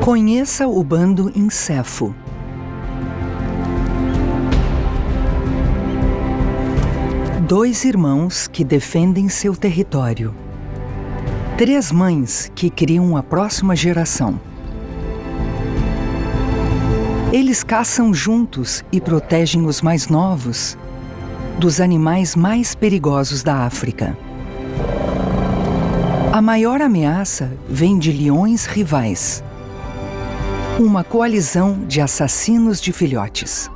Conheça o bando Nsefo. Dois irmãos que defendem seu território. Três mães que criam a próxima geração. Eles caçam juntos e protegem os mais novos dos animais mais perigosos da África. A maior ameaça vem de leões rivais. Uma coalizão de assassinos de filhotes.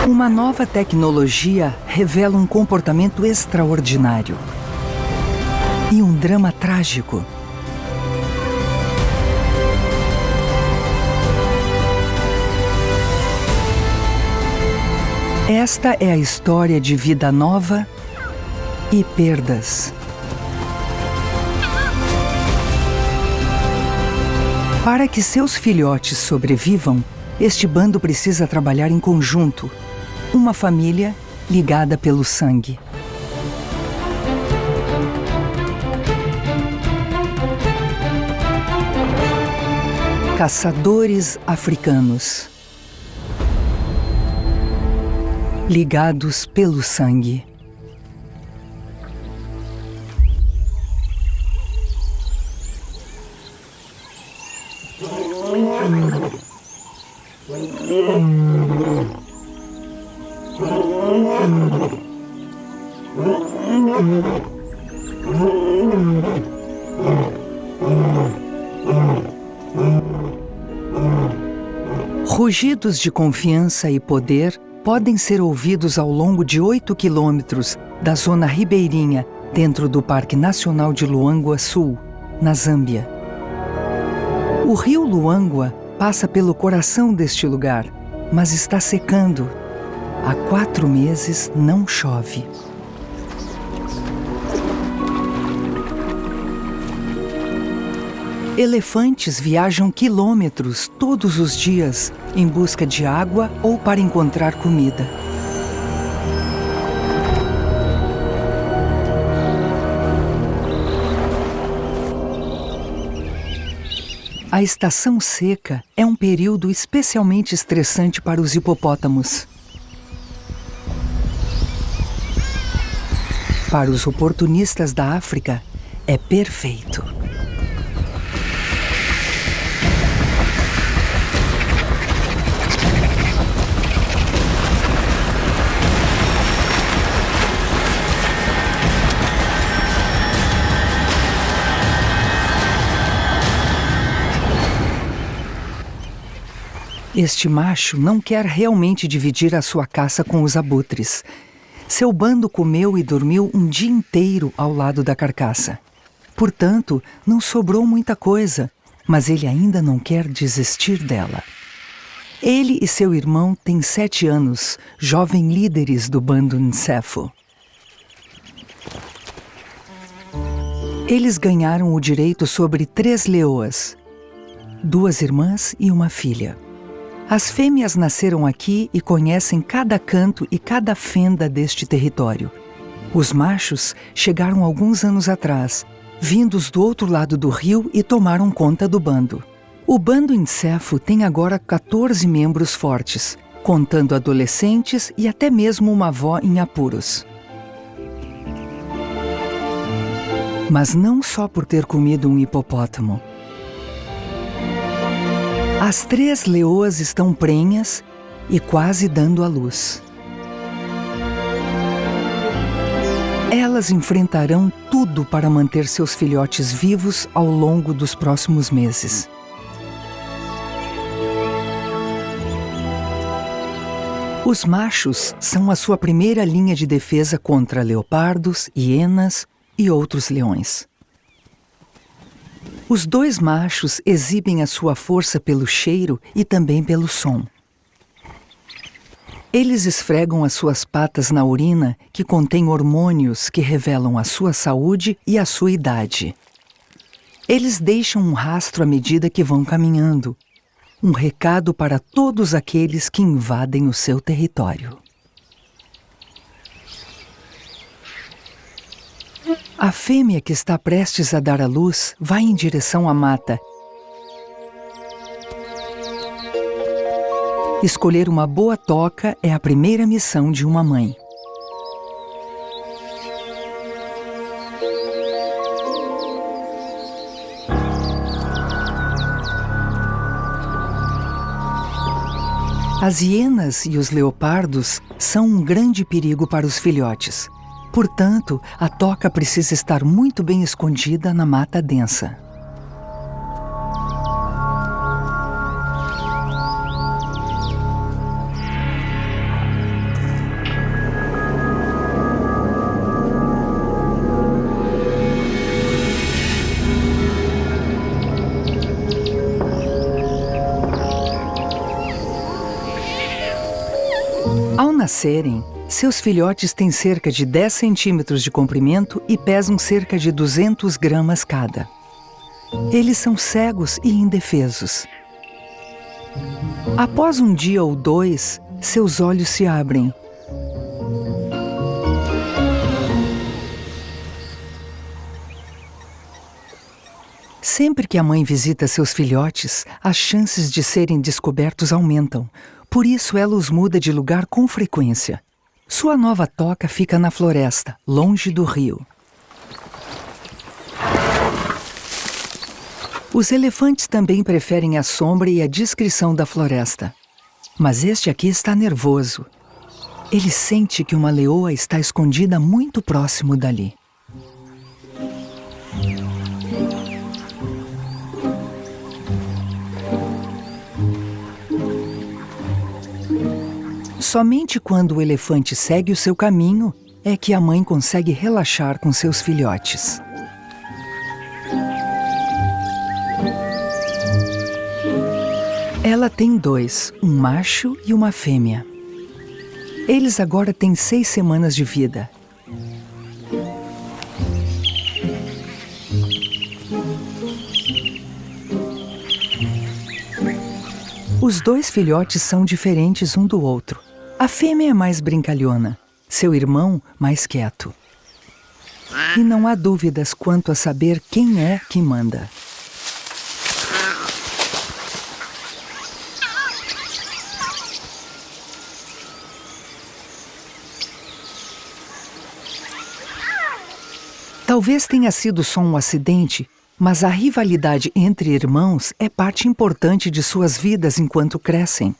Uma nova tecnologia revela um comportamento extraordinário e um drama trágico. Esta é a história de vida nova e perdas. Para que seus filhotes sobrevivam, este bando precisa trabalhar em conjunto, uma família ligada pelo sangue. Caçadores africanos. Ligados pelo sangue. Rugidos de confiança e poder podem ser ouvidos ao longo de 8 quilômetros da zona ribeirinha dentro do Parque Nacional de Luangwa Sul, na Zâmbia. O rio Luangwa passa pelo coração deste lugar, mas está secando. Há 4 meses não chove. Elefantes viajam quilômetros todos os dias em busca de água ou para encontrar comida. A estação seca é um período especialmente estressante para os hipopótamos. Para os oportunistas da África, é perfeito. Este macho não quer realmente dividir a sua caça com os abutres. Seu bando comeu e dormiu um dia inteiro ao lado da carcaça. Portanto, não sobrou muita coisa, mas ele ainda não quer desistir dela. Ele e seu irmão têm 7 anos, jovens líderes do bando Nsefo. Eles ganharam o direito sobre 3 leoas, 2 irmãs e uma filha. As fêmeas nasceram aqui e conhecem cada canto e cada fenda deste território. Os machos chegaram alguns anos atrás, vindos do outro lado do rio e tomaram conta do bando. O bando Nsefo tem agora 14 membros fortes, contando adolescentes e até mesmo uma avó em apuros. Mas não só por ter comido um hipopótamo. As 3 leoas estão prenhas e quase dando à luz. Elas enfrentarão tudo para manter seus filhotes vivos ao longo dos próximos meses. Os machos são a sua primeira linha de defesa contra leopardos, hienas e outros leões. Os 2 machos exibem a sua força pelo cheiro e também pelo som. Eles esfregam as suas patas na urina, que contém hormônios que revelam a sua saúde e a sua idade. Eles deixam um rastro à medida que vão caminhando, um recado para todos aqueles que invadem o seu território. A fêmea que está prestes a dar à luz vai em direção à mata. Escolher uma boa toca é a primeira missão de uma mãe. As hienas e os leopardos são um grande perigo para os filhotes. Portanto, a toca precisa estar muito bem escondida na mata densa. Ao nascerem, seus filhotes têm cerca de 10 centímetros de comprimento e pesam cerca de 200 gramas cada. Eles são cegos e indefesos. Após um dia ou dois, seus olhos se abrem. Sempre que a mãe visita seus filhotes, as chances de serem descobertos aumentam. Por isso, ela os muda de lugar com frequência. Sua nova toca fica na floresta, longe do rio. Os elefantes também preferem a sombra e a discrição da floresta. Mas este aqui está nervoso. Ele sente que uma leoa está escondida muito próximo dali. Somente quando o elefante segue o seu caminho é que a mãe consegue relaxar com seus filhotes. Ela tem dois, um macho e uma fêmea. Eles agora têm 6 semanas de vida. Os dois filhotes são diferentes um do outro. A fêmea é mais brincalhona, seu irmão mais quieto. E não há dúvidas quanto a saber quem é que manda. Talvez tenha sido só um acidente, mas a rivalidade entre irmãos é parte importante de suas vidas enquanto crescem.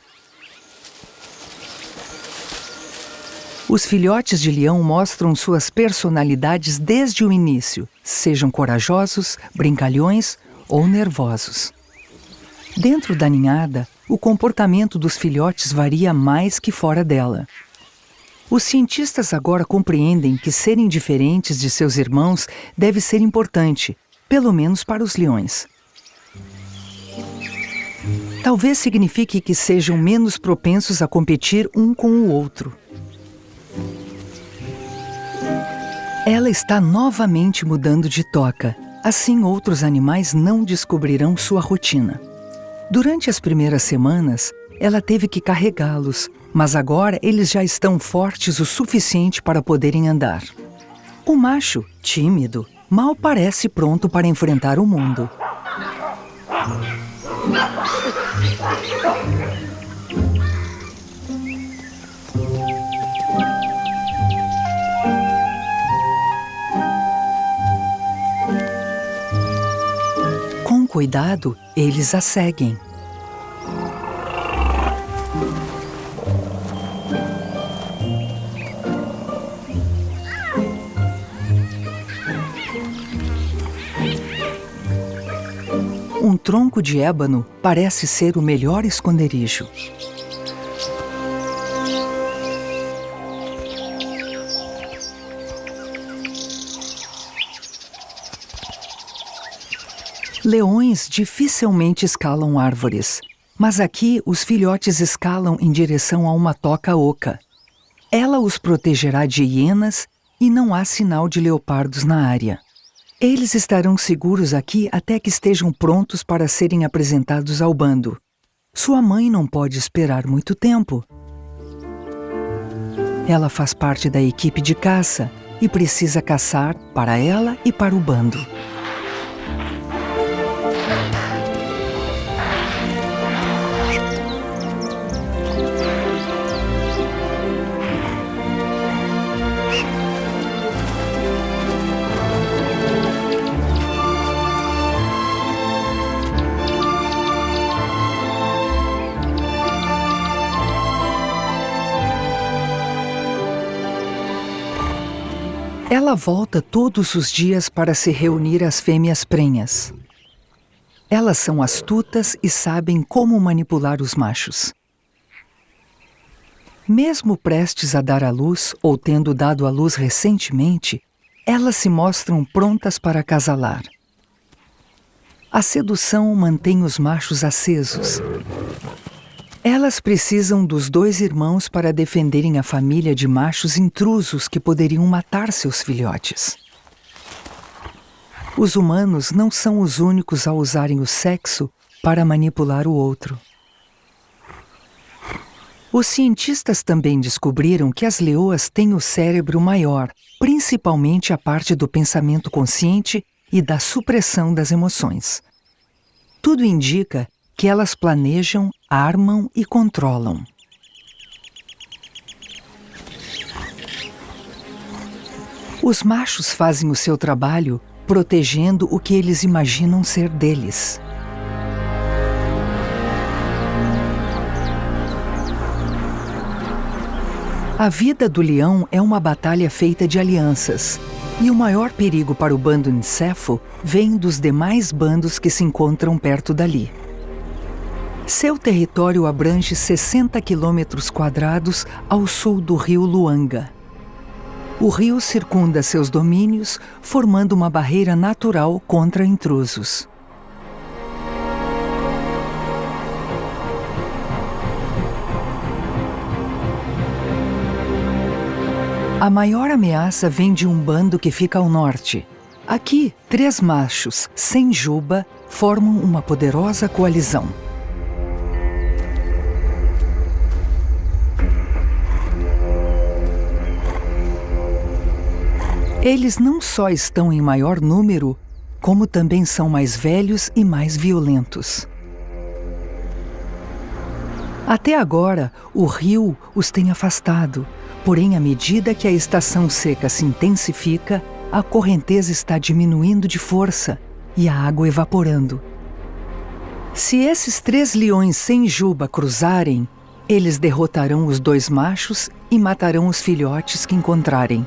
Os filhotes de leão mostram suas personalidades desde o início, sejam corajosos, brincalhões ou nervosos. Dentro da ninhada, o comportamento dos filhotes varia mais que fora dela. Os cientistas agora compreendem que serem diferentes de seus irmãos deve ser importante, pelo menos para os leões. Talvez signifique que sejam menos propensos a competir um com o outro. Ela está novamente mudando de toca, assim outros animais não descobrirão sua rotina. Durante as primeiras semanas, ela teve que carregá-los, mas agora eles já estão fortes o suficiente para poderem andar. O macho, tímido, mal parece pronto para enfrentar o mundo. Com cuidado, eles a seguem. Um tronco de ébano parece ser o melhor esconderijo. Leões dificilmente escalam árvores, mas aqui os filhotes escalam em direção a uma toca oca. Ela os protegerá de hienas e não há sinal de leopardos na área. Eles estarão seguros aqui até que estejam prontos para serem apresentados ao bando. Sua mãe não pode esperar muito tempo. Ela faz parte da equipe de caça e precisa caçar para ela e para o bando. Ela volta todos os dias para se reunir às fêmeas prenhas. Elas são astutas e sabem como manipular os machos. Mesmo prestes a dar à luz ou tendo dado à luz recentemente, elas se mostram prontas para acasalar. A sedução mantém os machos acesos. Elas precisam dos 2 irmãos para defenderem a família de machos intrusos que poderiam matar seus filhotes. Os humanos não são os únicos a usarem o sexo para manipular o outro. Os cientistas também descobriram que as leoas têm o cérebro maior, principalmente a parte do pensamento consciente e da supressão das emoções. Tudo indica que elas planejam, armam e controlam. Os machos fazem o seu trabalho protegendo o que eles imaginam ser deles. A vida do leão é uma batalha feita de alianças, e o maior perigo para o bando Ncéfo vem dos demais bandos que se encontram perto dali. Seu território abrange 60 quilômetros quadrados ao sul do rio Luanga. O rio circunda seus domínios, formando uma barreira natural contra intrusos. A maior ameaça vem de um bando que fica ao norte. Aqui, 3 machos, sem juba, formam uma poderosa coalizão. Eles não só estão em maior número, como também são mais velhos e mais violentos. Até agora, o rio os tem afastado, porém, à medida que a estação seca se intensifica, a correnteza está diminuindo de força e a água evaporando. Se esses 3 leões sem juba cruzarem, eles derrotarão os 2 machos e matarão os filhotes que encontrarem.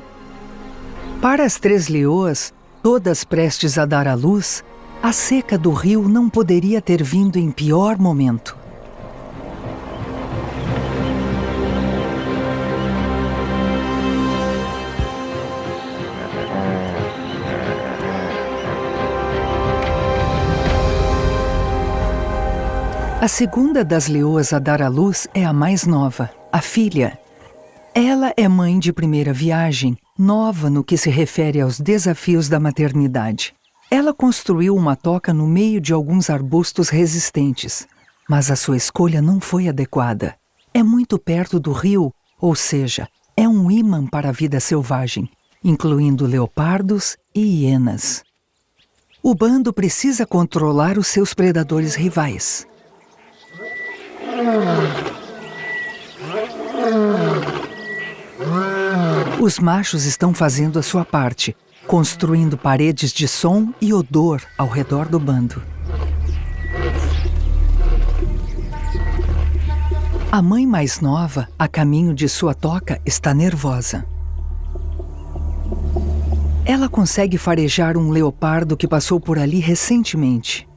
Para as 3 leoas, todas prestes a dar à luz, a seca do rio não poderia ter vindo em pior momento. A segunda das leoas a dar à luz é a mais nova, a filha. Ela é mãe de primeira viagem, nova no que se refere aos desafios da maternidade. Ela construiu uma toca no meio de alguns arbustos resistentes, mas a sua escolha não foi adequada. É muito perto do rio, ou seja, é um ímã para a vida selvagem, incluindo leopardos e hienas. O bando precisa controlar os seus predadores rivais. Os machos estão fazendo a sua parte, construindo paredes de som e odor ao redor do bando. A mãe mais nova, a caminho de sua toca, está nervosa. Ela consegue farejar um leopardo que passou por ali recentemente.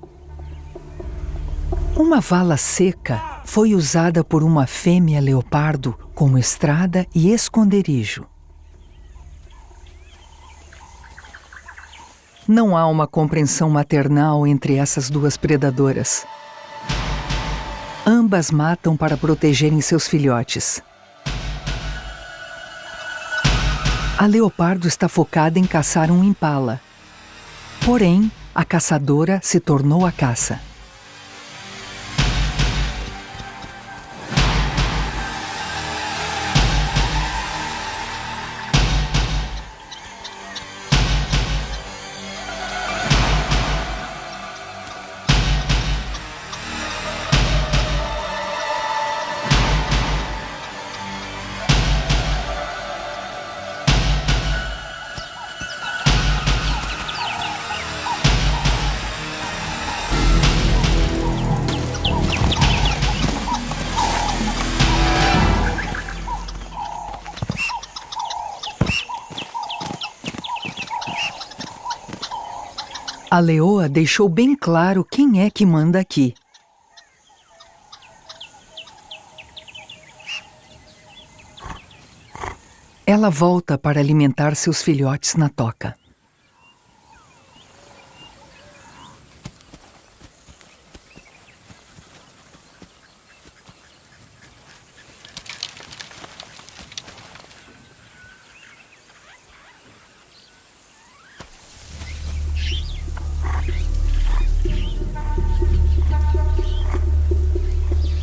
Uma vala seca foi usada por uma fêmea leopardo como estrada e esconderijo. Não há uma compreensão maternal entre essas 2 predadoras. Ambas matam para protegerem seus filhotes. A leopardo está focada em caçar um impala. Porém, a caçadora se tornou a caça. A leoa deixou bem claro quem é que manda aqui. Ela volta para alimentar seus filhotes na toca.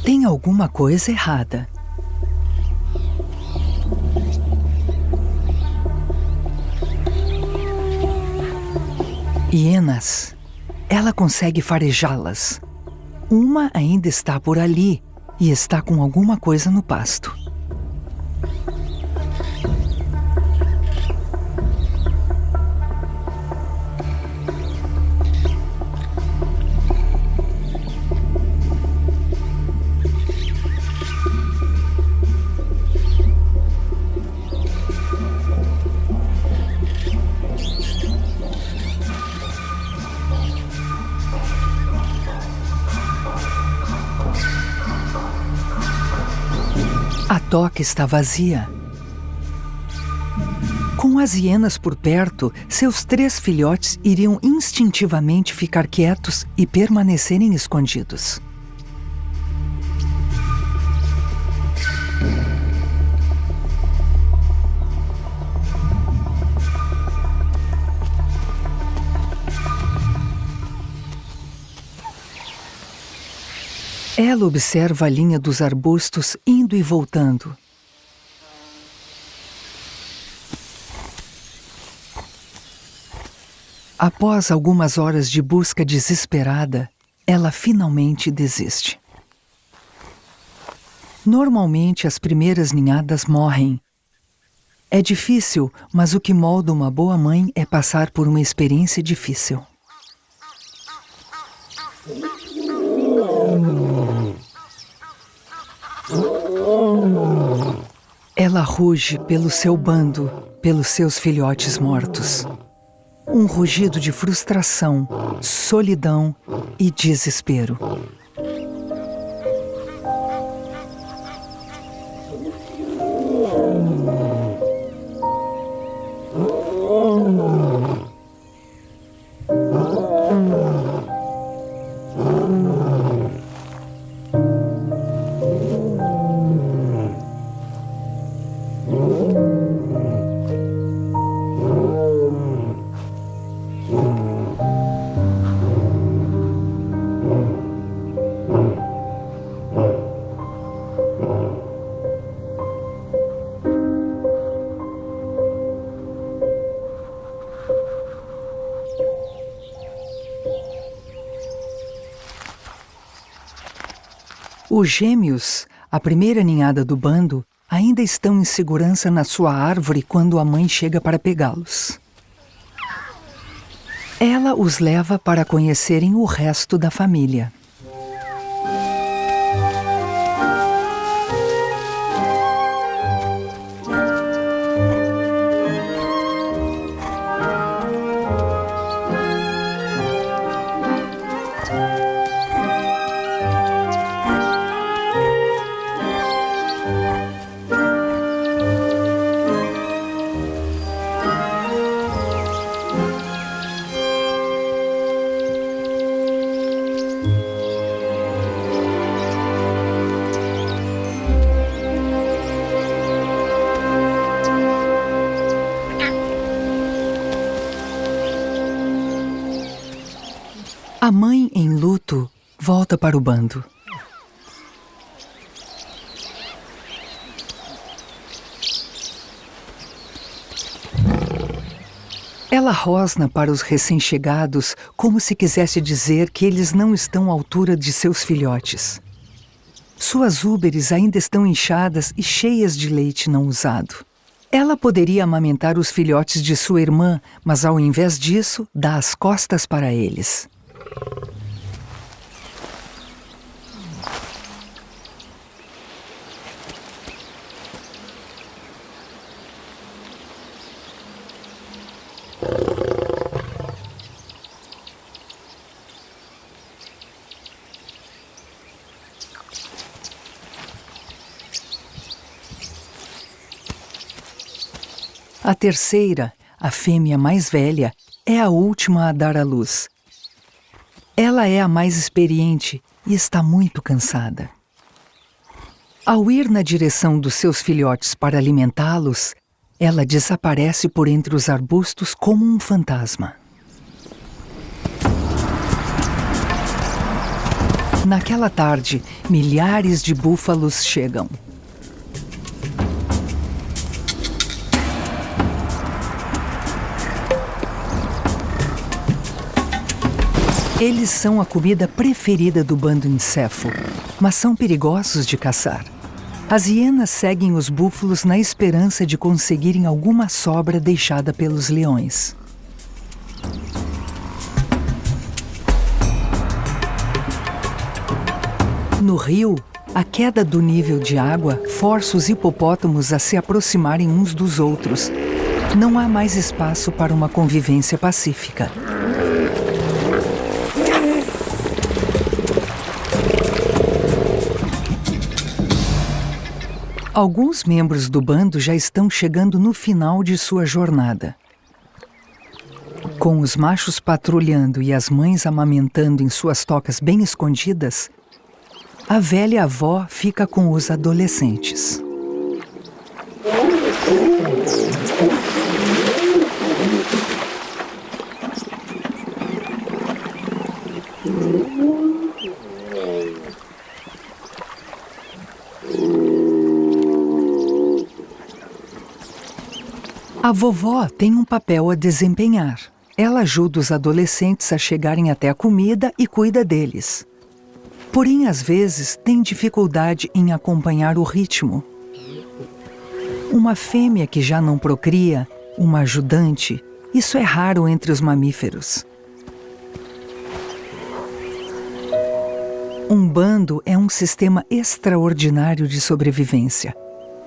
Tem alguma coisa errada. Hienas. Ela consegue farejá-las. Uma ainda está por ali e está com alguma coisa no pasto. A toca está vazia. Com as hienas por perto, seus 3 filhotes iriam instintivamente ficar quietos e permanecerem escondidos. Ela observa a linha dos arbustos indo e voltando. Após algumas horas de busca desesperada, ela finalmente desiste. Normalmente as primeiras ninhadas morrem. É difícil, mas o que molda uma boa mãe é passar por uma experiência difícil. Ela ruge pelo seu bando, pelos seus filhotes mortos. Um rugido de frustração, solidão e desespero. Os gêmeos, a primeira ninhada do bando, ainda estão em segurança na sua árvore quando a mãe chega para pegá-los. Ela os leva para conhecerem o resto da família. A mãe, em luto, volta para o bando. Ela rosna para os recém-chegados como se quisesse dizer que eles não estão à altura de seus filhotes. Suas úberes ainda estão inchadas e cheias de leite não usado. Ela poderia amamentar os filhotes de sua irmã, mas ao invés disso, dá as costas para eles. A terceira, a fêmea mais velha, é a última a dar à luz. Ela é a mais experiente e está muito cansada. Ao ir na direção dos seus filhotes para alimentá-los, ela desaparece por entre os arbustos como um fantasma. Naquela tarde, milhares de búfalos chegam. Eles são a comida preferida do bando Encéfo, mas são perigosos de caçar. As hienas seguem os búfalos na esperança de conseguirem alguma sobra deixada pelos leões. No rio, a queda do nível de água força os hipopótamos a se aproximarem uns dos outros. Não há mais espaço para uma convivência pacífica. Alguns membros do bando já estão chegando no final de sua jornada. Com os machos patrulhando e as mães amamentando em suas tocas bem escondidas, a velha avó fica com os adolescentes. A vovó tem um papel a desempenhar. Ela ajuda os adolescentes a chegarem até a comida e cuida deles. Porém, às vezes, tem dificuldade em acompanhar o ritmo. Uma fêmea que já não procria, uma ajudante, isso é raro entre os mamíferos. Um bando é um sistema extraordinário de sobrevivência.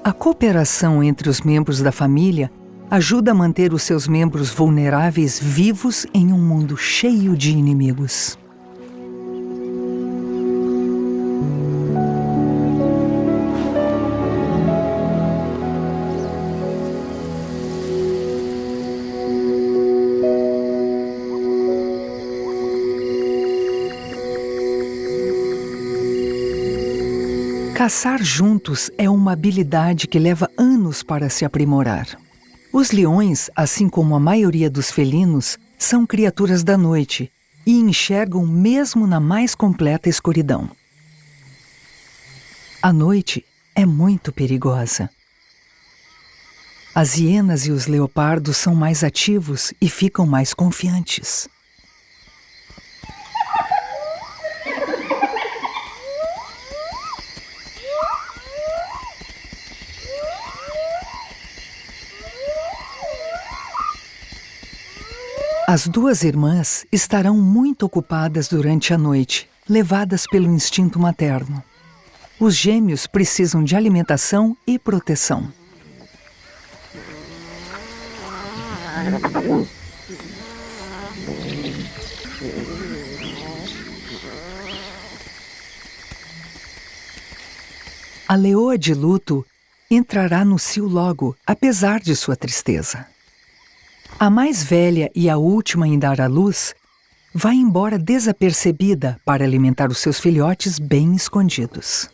A cooperação entre os membros da família ajuda a manter os seus membros vulneráveis vivos em um mundo cheio de inimigos. Caçar juntos é uma habilidade que leva anos para se aprimorar. Os leões, assim como a maioria dos felinos, são criaturas da noite e enxergam mesmo na mais completa escuridão. A noite é muito perigosa. As hienas e os leopardos são mais ativos e ficam mais confiantes. As duas irmãs estarão muito ocupadas durante a noite, levadas pelo instinto materno. Os gêmeos precisam de alimentação e proteção. A leoa de luto entrará no cio logo, apesar de sua tristeza. A mais velha e a última em dar à luz vai embora desapercebida para alimentar os seus filhotes bem escondidos.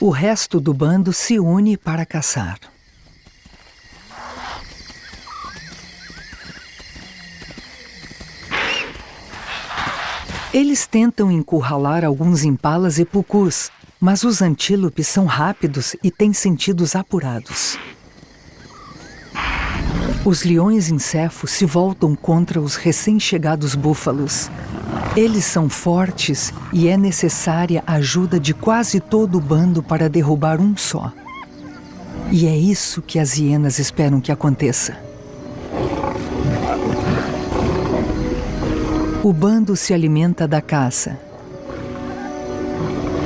O resto do bando se une para caçar. Eles tentam encurralar alguns impalas e pucus, mas os antílopes são rápidos e têm sentidos apurados. Os leões encéfalo se voltam contra os recém-chegados búfalos. Eles são fortes e é necessária a ajuda de quase todo o bando para derrubar um só. E é isso que as hienas esperam que aconteça. O bando se alimenta da caça.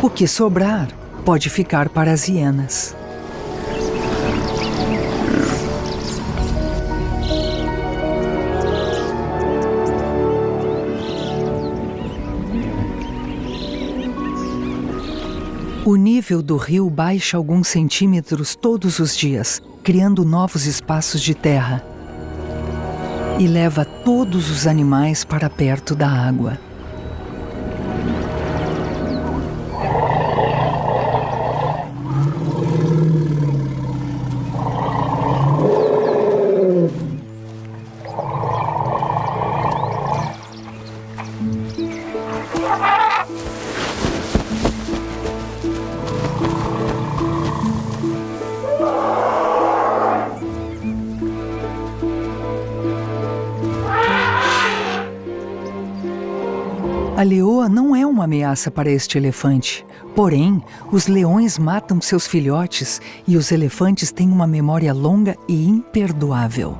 O que sobrar pode ficar para as hienas. O nível do rio baixa alguns centímetros todos os dias, criando novos espaços de terra, e leva todos os animais para perto da água. A leoa não é uma ameaça para este elefante. Porém, os leões matam seus filhotes e os elefantes têm uma memória longa e imperdoável.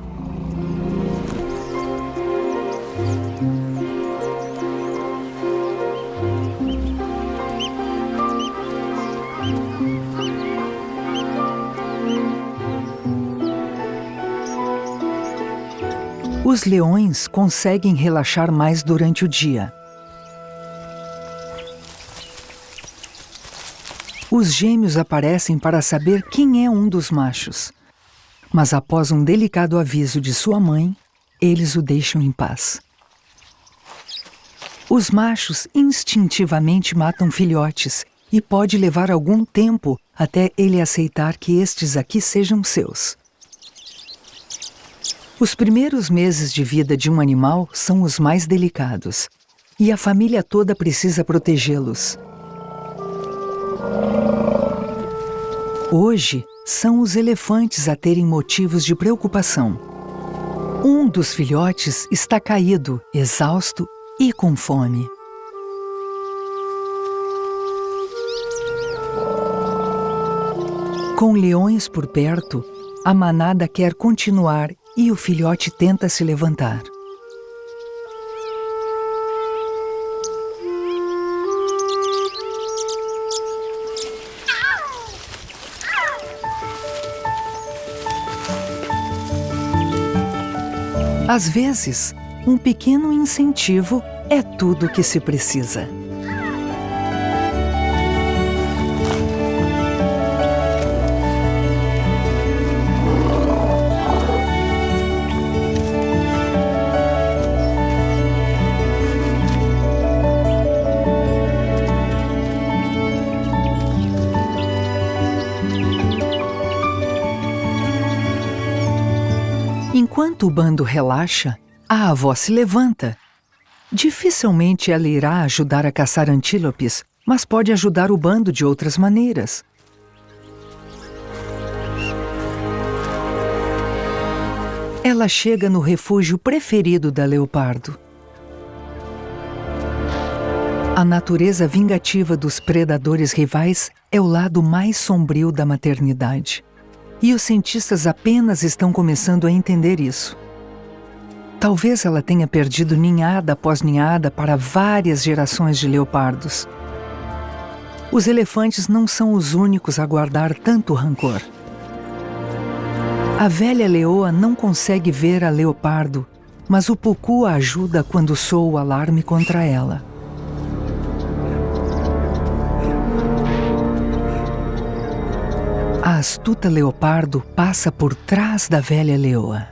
Os leões conseguem relaxar mais durante o dia. Os gêmeos aparecem para saber quem é um dos machos. Mas após um delicado aviso de sua mãe, eles o deixam em paz. Os machos instintivamente matam filhotes e pode levar algum tempo até ele aceitar que estes aqui sejam seus. Os primeiros meses de vida de um animal são os mais delicados, e a família toda precisa protegê-los. Hoje, são os elefantes a terem motivos de preocupação. Um dos filhotes está caído, exausto e com fome. Com leões por perto, a manada quer continuar e o filhote tenta se levantar. Às vezes, um pequeno incentivo é tudo o que se precisa. Enquanto o bando relaxa, a avó se levanta. Dificilmente ela irá ajudar a caçar antílopes, mas pode ajudar o bando de outras maneiras. Ela chega no refúgio preferido da leopardo. A natureza vingativa dos predadores rivais é o lado mais sombrio da maternidade. E os cientistas apenas estão começando a entender isso. Talvez ela tenha perdido ninhada após ninhada para várias gerações de leopardos. Os elefantes não são os únicos a guardar tanto rancor. A velha leoa não consegue ver a leopardo, mas o pucu a ajuda quando soa o alarme contra ela. A astuta leopardo passa por trás da velha leoa.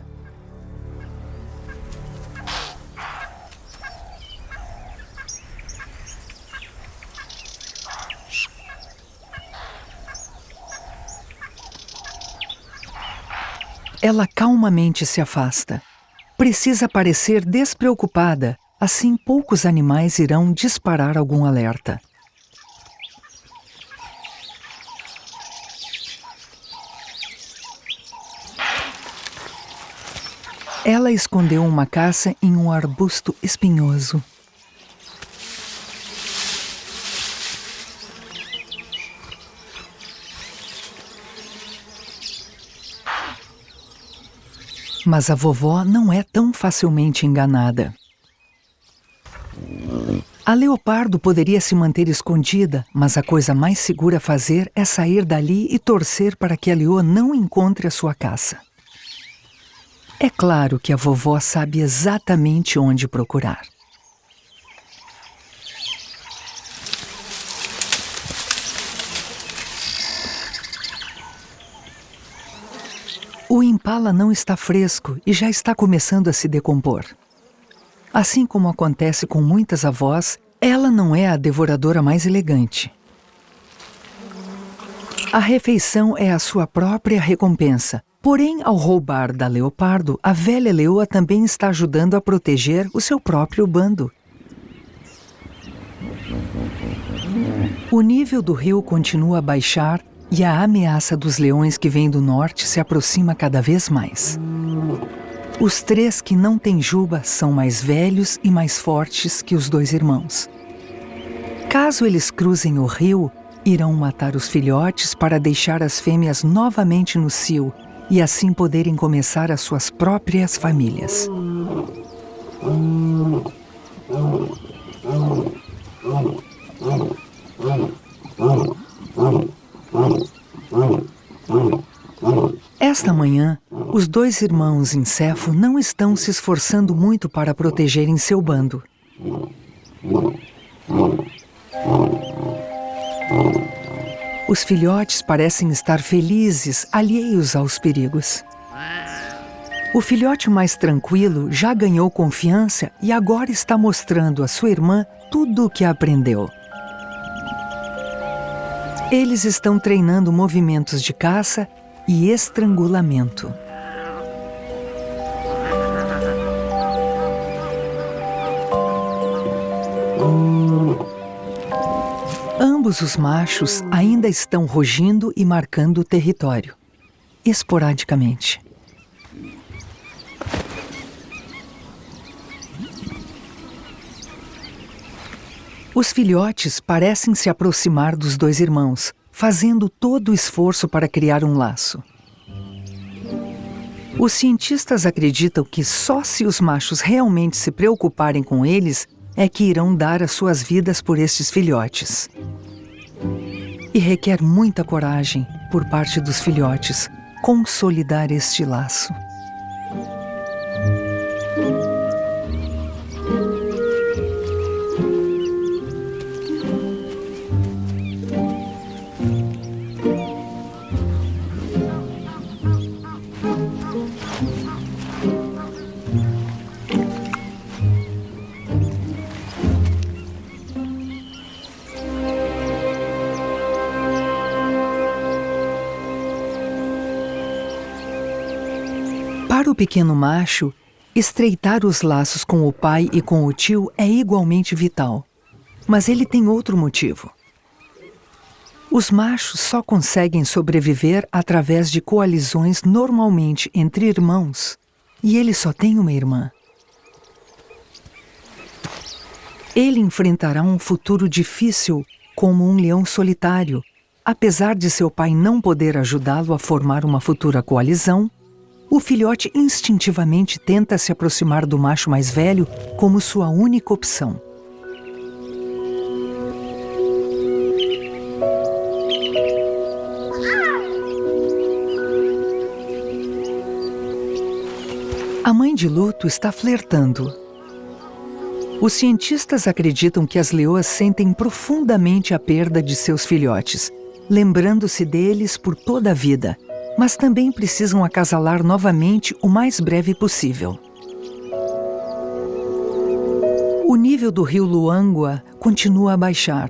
Ela calmamente se afasta. Precisa parecer despreocupada, assim poucos animais irão disparar algum alerta. Ela escondeu uma caça em um arbusto espinhoso. Mas a vovó não é tão facilmente enganada. A leopardo poderia se manter escondida, mas a coisa mais segura a fazer é sair dali e torcer para que a leoa não encontre a sua caça. É claro que a vovó sabe exatamente onde procurar. Impala não está fresco e já está começando a se decompor. Assim como acontece com muitas avós, ela não é a devoradora mais elegante. A refeição é a sua própria recompensa. Porém, ao roubar da leopardo, a velha leoa também está ajudando a proteger o seu próprio bando. O nível do rio continua a baixar e a ameaça dos leões que vêm do norte se aproxima cada vez mais. Os 3 que não têm juba são mais velhos e mais fortes que os 2 irmãos. Caso eles cruzem o rio, irão matar os filhotes para deixar as fêmeas novamente no cio e assim poderem começar as suas próprias famílias. Esta manhã, os 2 irmãos Encefo não estão se esforçando muito para protegerem seu bando. Os filhotes parecem estar felizes, alheios aos perigos. O filhote mais tranquilo já ganhou confiança e agora está mostrando à sua irmã tudo o que aprendeu. Eles estão treinando movimentos de caça e estrangulamento. Ambos os machos ainda estão rugindo e marcando o território, esporadicamente. Os filhotes parecem se aproximar dos 2 irmãos, fazendo todo o esforço para criar um laço. Os cientistas acreditam que só se os machos realmente se preocuparem com eles é que irão dar as suas vidas por estes filhotes. E requer muita coragem, por parte dos filhotes, consolidar este laço. Para o pequeno macho, estreitar os laços com o pai e com o tio é igualmente vital. Mas ele tem outro motivo. Os machos só conseguem sobreviver através de coalizões normalmente entre irmãos, e ele só tem uma irmã. Ele enfrentará um futuro difícil como um leão solitário, apesar de seu pai não poder ajudá-lo a formar uma futura coalizão. O filhote instintivamente tenta se aproximar do macho mais velho como sua única opção. A mãe de luto está flertando. Os cientistas acreditam que as leoas sentem profundamente a perda de seus filhotes, lembrando-se deles por toda a vida, mas também precisam acasalar novamente o mais breve possível. O nível do rio Luangwa continua a baixar.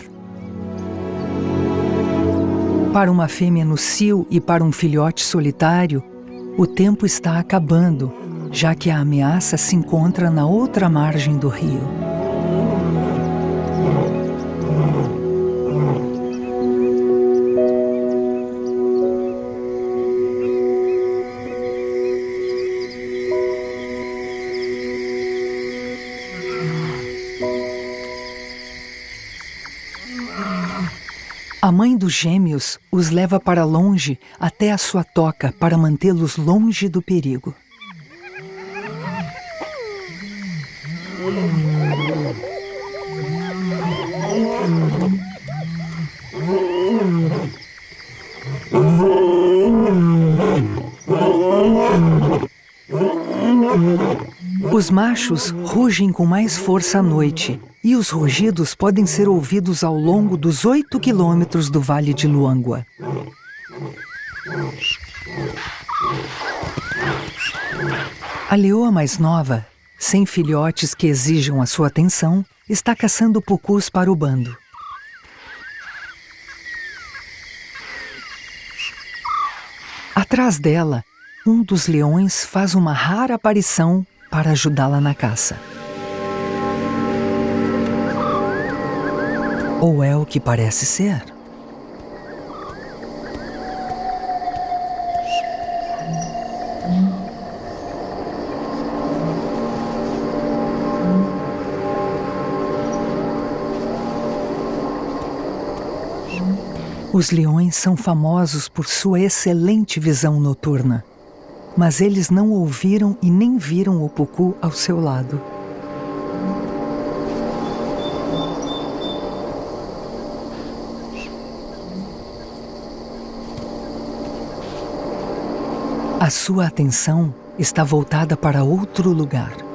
Para uma fêmea no cio e para um filhote solitário, o tempo está acabando, já que a ameaça se encontra na outra margem do rio. A mãe dos gêmeos os leva para longe até a sua toca para mantê-los longe do perigo. Os machos rugem com mais força à noite, e os rugidos podem ser ouvidos ao longo dos 8 quilômetros do Vale de Luangwa. A leoa mais nova, sem filhotes que exijam a sua atenção, está caçando pucus para o bando. Atrás dela, um dos leões faz uma rara aparição para ajudá-la na caça. Ou é o que parece ser? Os leões são famosos por sua excelente visão noturna, mas eles não ouviram e nem viram o pucu ao seu lado. A sua atenção está voltada para outro lugar.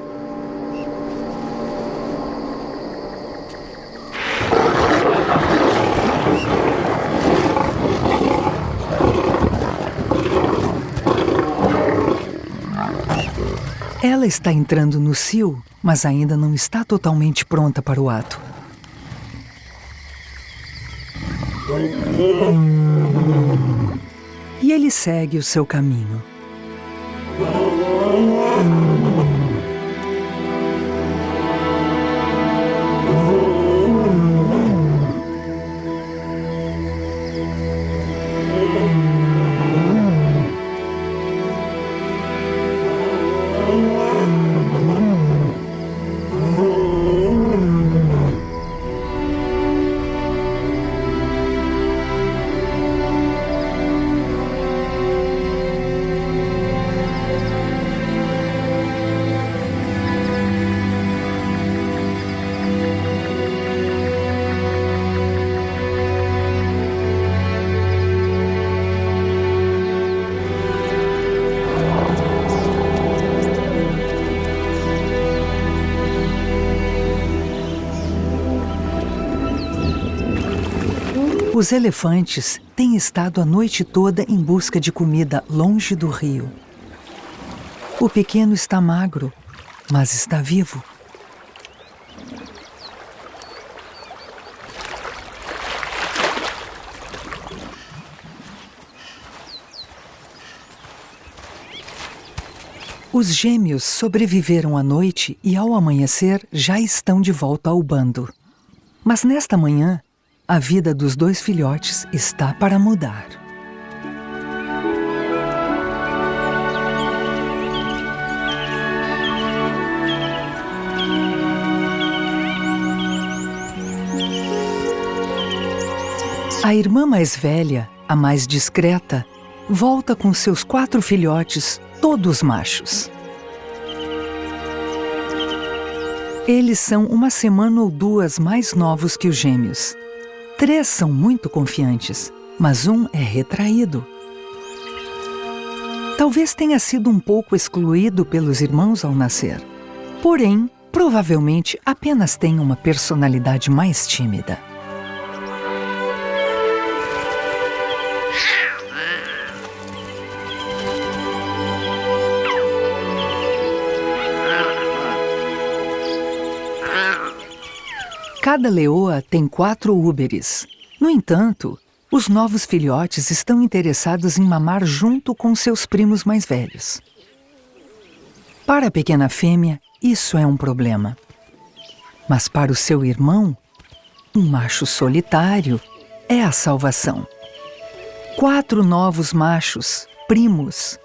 Ela está entrando no cio, mas ainda não está totalmente pronta para o ato. E ele segue o seu caminho. Os elefantes têm estado a noite toda em busca de comida longe do rio. O pequeno está magro, mas está vivo. Os gêmeos sobreviveram à noite e, ao amanhecer, já estão de volta ao bando. Mas nesta manhã, a vida dos dois filhotes está para mudar. A irmã mais velha, a mais discreta, volta com seus 4 filhotes, todos machos. Eles são 1 semana ou 2 mais novos que os gêmeos. 3 são muito confiantes, mas um é retraído. Talvez tenha sido um pouco excluído pelos irmãos ao nascer. Porém, provavelmente apenas tem uma personalidade mais tímida. Cada leoa tem 4 úberes. No entanto, os novos filhotes estão interessados em mamar junto com seus primos mais velhos. Para a pequena fêmea, isso é um problema. Mas para o seu irmão, um macho solitário é a salvação. 4 novos machos, primos.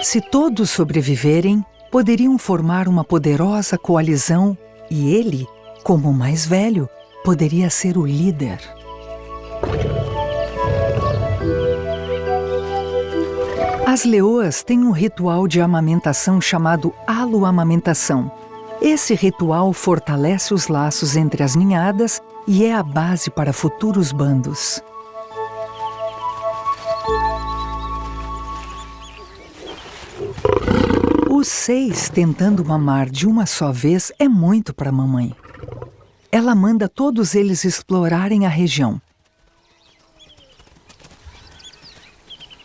Se todos sobreviverem, poderiam formar uma poderosa coalizão e ele, como o mais velho, poderia ser o líder. As leoas têm um ritual de amamentação chamado aloamamentação. Esse ritual fortalece os laços entre as ninhadas e é a base para futuros bandos. Os 6 tentando mamar de uma só vez é muito para a mamãe. Ela manda todos eles explorarem a região.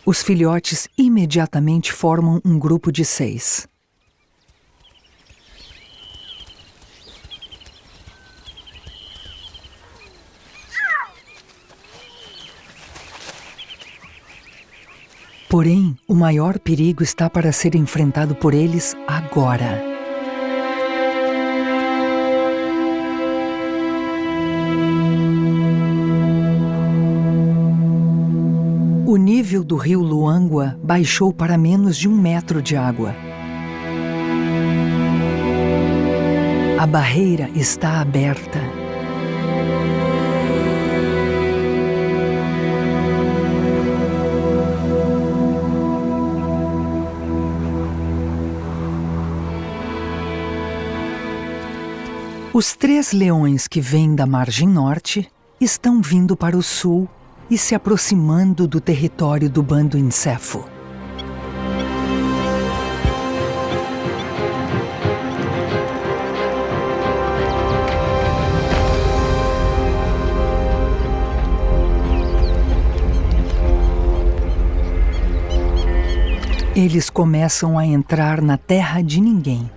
Os filhotes imediatamente formam um grupo de 6. Porém, o maior perigo está para ser enfrentado por eles agora. O nível do rio Luangwa baixou para menos de 1 metro de água. A barreira está aberta. Os 3 leões que vêm da margem norte estão vindo para o sul e se aproximando do território do bando Ncefo. Eles começam a entrar na terra de ninguém.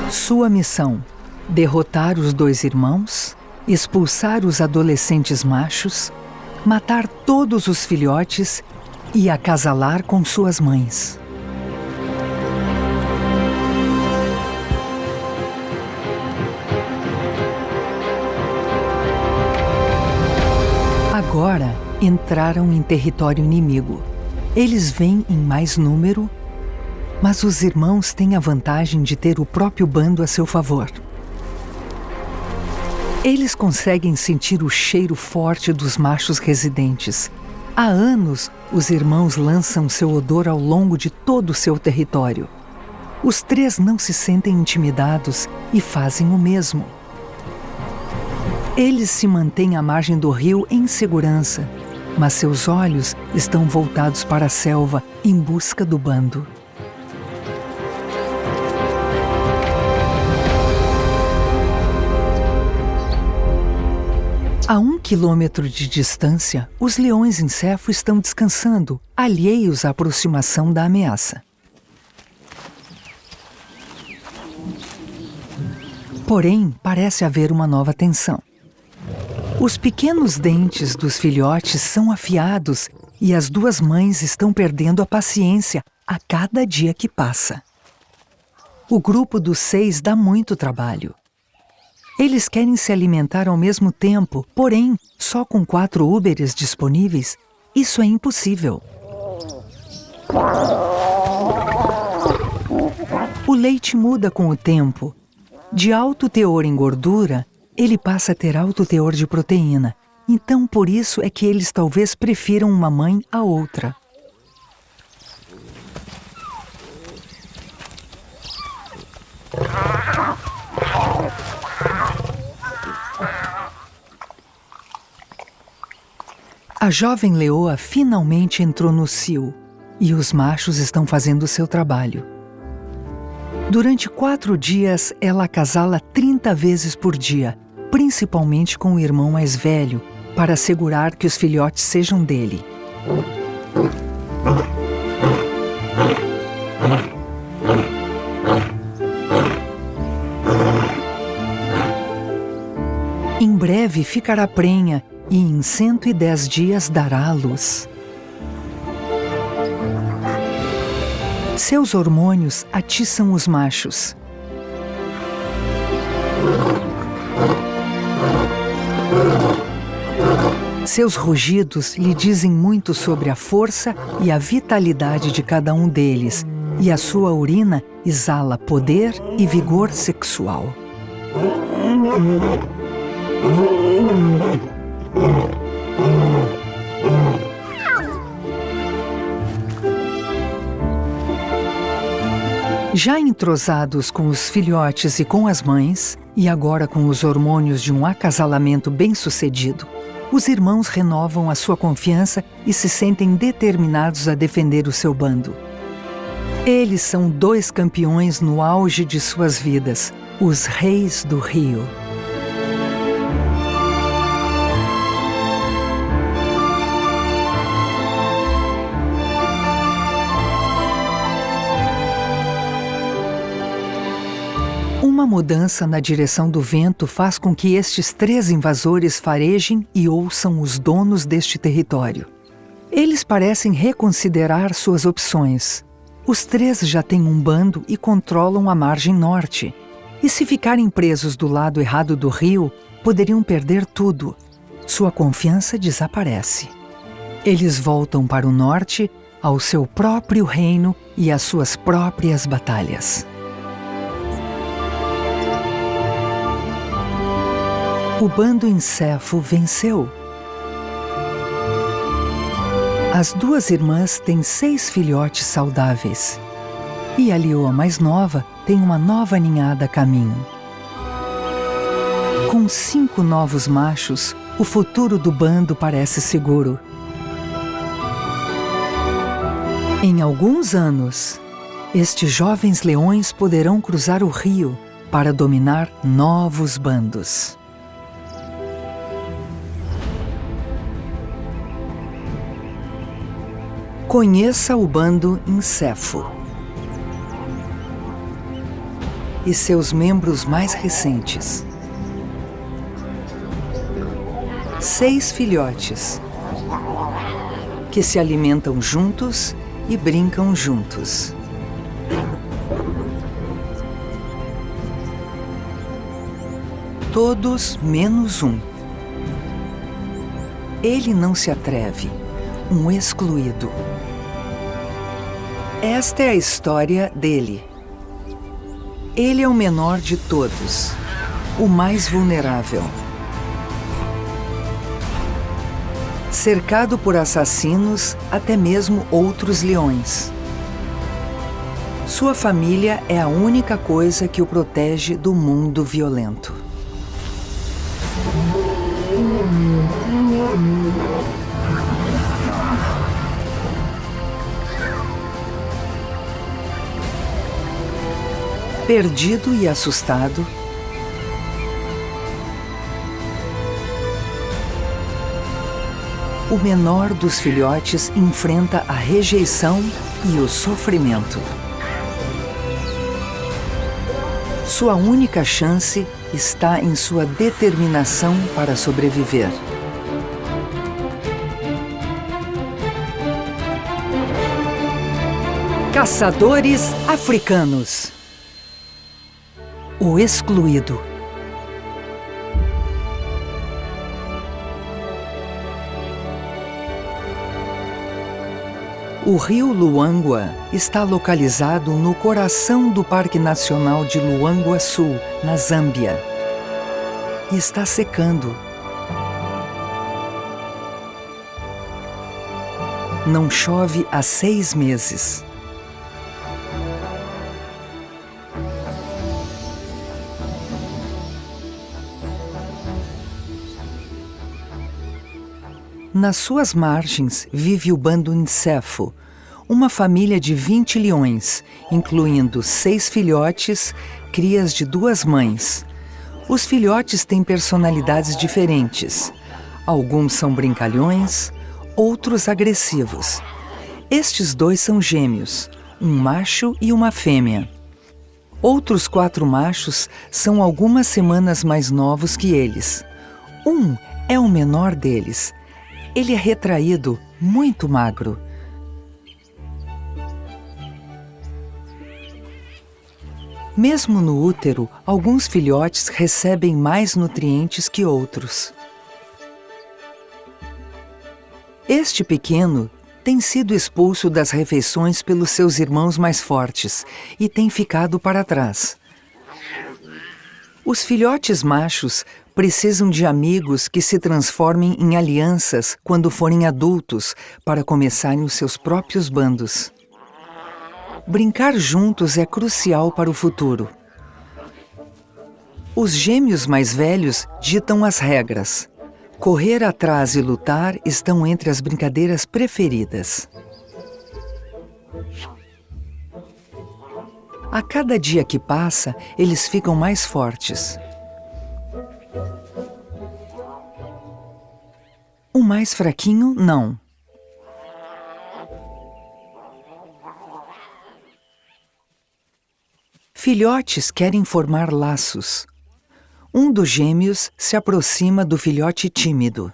Sua missão: derrotar os 2 irmãos, expulsar os adolescentes machos, matar todos os filhotes e acasalar com suas mães. Agora entraram em território inimigo. Eles vêm em mais número, mas os irmãos têm a vantagem de ter o próprio bando a seu favor. Eles conseguem sentir o cheiro forte dos machos residentes. Há anos, os irmãos lançam seu odor ao longo de todo o seu território. Os 3 não se sentem intimidados e fazem o mesmo. Eles se mantêm à margem do rio em segurança, mas seus olhos estão voltados para a selva em busca do bando. A 1 quilômetro de distância, os leões Ncefo estão descansando, alheios à aproximação da ameaça. Porém, parece haver uma nova tensão. Os pequenos dentes dos filhotes são afiados e as 2 mães estão perdendo a paciência a cada dia que passa. O grupo dos 6 dá muito trabalho. Eles querem se alimentar ao mesmo tempo, porém, só com 4 úberes disponíveis, isso é impossível. O leite muda com o tempo. De alto teor em gordura, ele passa a ter alto teor de proteína. Então, por isso é que eles talvez prefiram uma mãe à outra. A jovem leoa finalmente entrou no cio e os machos estão fazendo o seu trabalho. Durante 4 dias, ela acasala 30 vezes por dia, principalmente com o irmão mais velho, para assegurar que os filhotes sejam dele. Em breve ficará prenha e em 110 dias dará à luz. Seus hormônios atiçam os machos. Seus rugidos lhe dizem muito sobre a força e a vitalidade de cada um deles, e a sua urina exala poder e vigor sexual. Já entrosados com os filhotes e com as mães, e agora com os hormônios de um acasalamento bem-sucedido, os irmãos renovam a sua confiança e se sentem determinados a defender o seu bando. Eles são 2 campeões no auge de suas vidas, os reis do rio. Uma mudança na direção do vento faz com que estes 3 invasores farejem e ouçam os donos deste território. Eles parecem reconsiderar suas opções. Os 3 já têm um bando e controlam a margem norte. E se ficarem presos do lado errado do rio, poderiam perder tudo. Sua confiança desaparece. Eles voltam para o norte, ao seu próprio reino e às suas próprias batalhas. O bando em Cefo venceu. As 2 irmãs têm 6 filhotes saudáveis. E a leoa mais nova tem uma nova ninhada a caminho. Com 5 novos machos, o futuro do bando parece seguro. Em alguns anos, estes jovens leões poderão cruzar o rio para dominar novos bandos. Conheça o bando em Cefo e seus membros mais recentes. 6 filhotes que se alimentam juntos e brincam juntos. Todos menos um. Ele não se atreve, um excluído. Esta é a história dele. Ele é o menor de todos, o mais vulnerável. Cercado por assassinos, até mesmo outros leões. Sua família é a única coisa que o protege do mundo violento. Perdido e assustado, o menor dos filhotes enfrenta a rejeição e o sofrimento. Sua única chance está em sua determinação para sobreviver. Caçadores africanos. O excluído. O rio Luangwa está localizado no coração do Parque Nacional de Luangwa-Sul, na Zâmbia. E está secando. Não chove há 6 meses. Nas suas margens vive o bando Ncefo, uma família de 20 leões, incluindo 6 filhotes, crias de 2 mães. Os filhotes têm personalidades diferentes. Alguns são brincalhões, outros agressivos. Estes 2 são gêmeos, um macho e uma fêmea. Outros 4 machos são algumas semanas mais novos que eles. Um é o menor deles. Ele é retraído, muito magro. Mesmo no útero, alguns filhotes recebem mais nutrientes que outros. Este pequeno tem sido expulso das refeições pelos seus irmãos mais fortes e tem ficado para trás. Os filhotes machos precisam de amigos que se transformem em alianças quando forem adultos para começarem os seus próprios bandos. Brincar juntos é crucial para o futuro. Os gêmeos mais velhos ditam as regras. Correr atrás e lutar estão entre as brincadeiras preferidas. A cada dia que passa, eles ficam mais fortes. O mais fraquinho, não. Filhotes querem formar laços. Um dos gêmeos se aproxima do filhote tímido.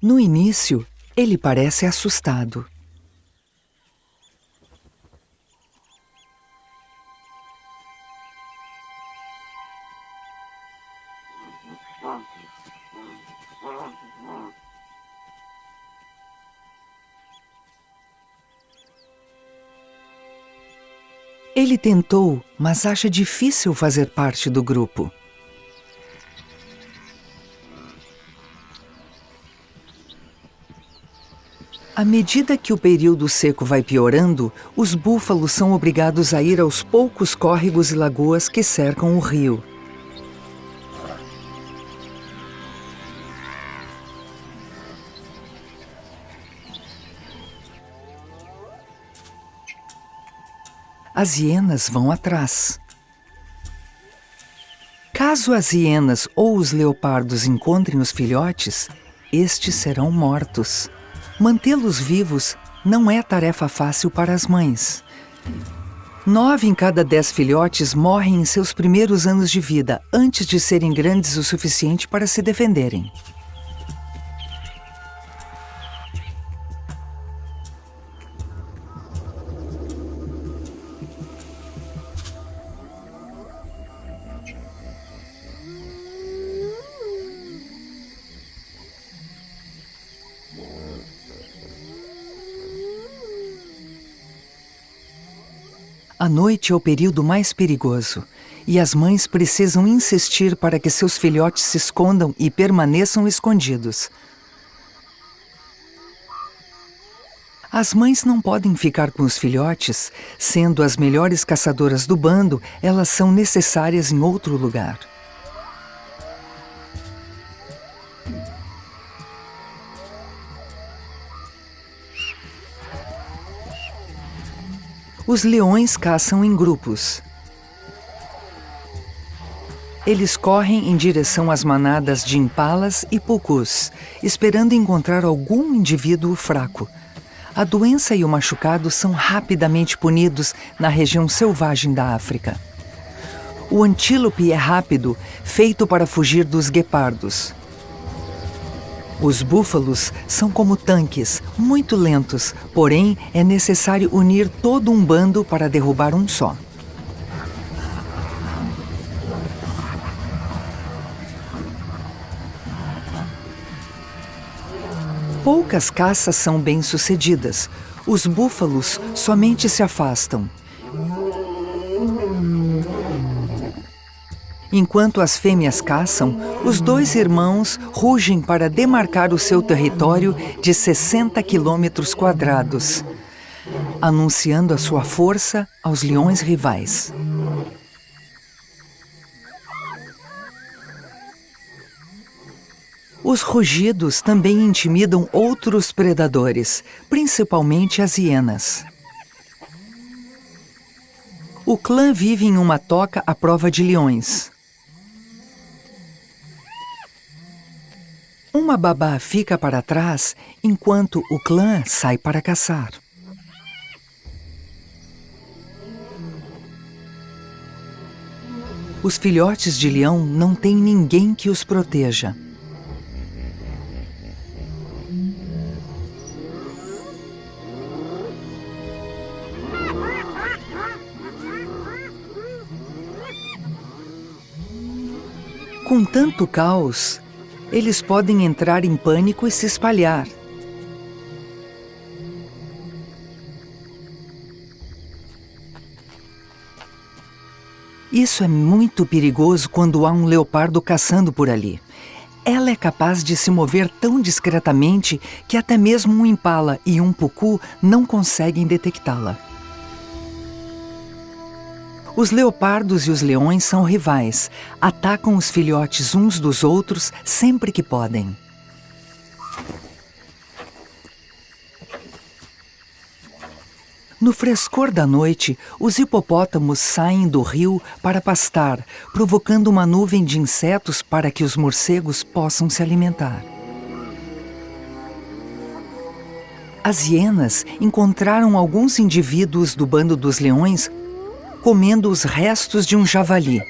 No início, ele parece assustado. Ele tentou, mas acha difícil fazer parte do grupo. À medida que o período seco vai piorando, os búfalos são obrigados a ir aos poucos córregos e lagoas que cercam o rio. As hienas vão atrás. Caso as hienas ou os leopardos encontrem os filhotes, estes serão mortos. Mantê-los vivos não é tarefa fácil para as mães. 9 em cada 10 filhotes morrem em seus primeiros anos de vida, antes de serem grandes o suficiente para se defenderem. A noite é o período mais perigoso, e as mães precisam insistir para que seus filhotes se escondam e permaneçam escondidos. As mães não podem ficar com os filhotes, sendo as melhores caçadoras do bando, elas são necessárias em outro lugar. Os leões caçam em grupos. Eles correm em direção às manadas de impalas e pucus, esperando encontrar algum indivíduo fraco. A doença e o machucado são rapidamente punidos na região selvagem da África. O antílope é rápido, feito para fugir dos guepardos. Os búfalos são como tanques, muito lentos, porém é necessário unir todo um bando para derrubar um só. Poucas caças são bem-sucedidas. Os búfalos somente se afastam. Enquanto as fêmeas caçam, os 2 irmãos rugem para demarcar o seu território de 60 quilômetros quadrados, anunciando a sua força aos leões rivais. Os rugidos também intimidam outros predadores, principalmente as hienas. O clã vive em uma toca à prova de leões. Uma babá fica para trás enquanto o clã sai para caçar. Os filhotes de leão não têm ninguém que os proteja. Com tanto caos, eles podem entrar em pânico e se espalhar. Isso é muito perigoso quando há um leopardo caçando por ali. Ela é capaz de se mover tão discretamente que até mesmo um impala e um pucu não conseguem detectá-la. Os leopardos e os leões são rivais, atacam os filhotes uns dos outros sempre que podem. No frescor da noite, os hipopótamos saem do rio para pastar, provocando uma nuvem de insetos para que os morcegos possam se alimentar. As hienas encontraram alguns indivíduos do bando dos leões comendo os restos de um javali.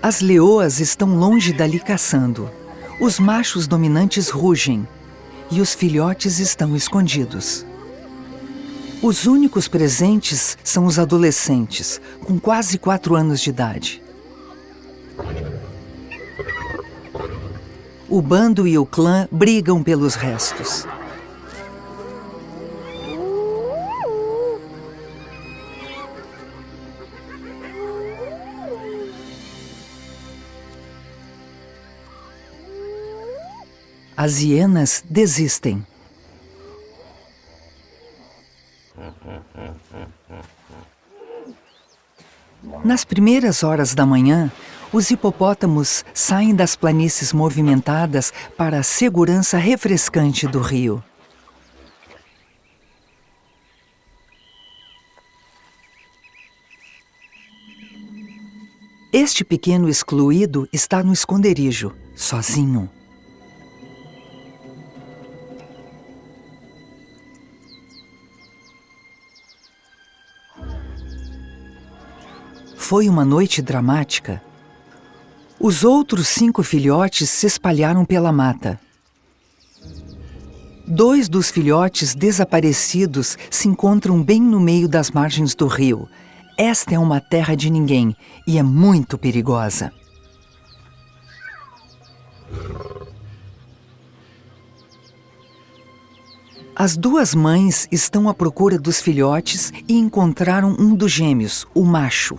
As leoas estão longe dali caçando. Os machos dominantes rugem e os filhotes estão escondidos. Os únicos presentes são os adolescentes, com quase 4 anos de idade. O bando e o clã brigam pelos restos. As hienas desistem. Nas primeiras horas da manhã, os hipopótamos saem das planícies movimentadas para a segurança refrescante do rio. Este pequeno excluído está no esconderijo, sozinho. Foi uma noite dramática. Os outros 5 filhotes se espalharam pela mata. 2 dos filhotes desaparecidos se encontram bem no meio das margens do rio. Esta é uma terra de ninguém e é muito perigosa. As 2 mães estão à procura dos filhotes e encontraram um dos gêmeos, o macho.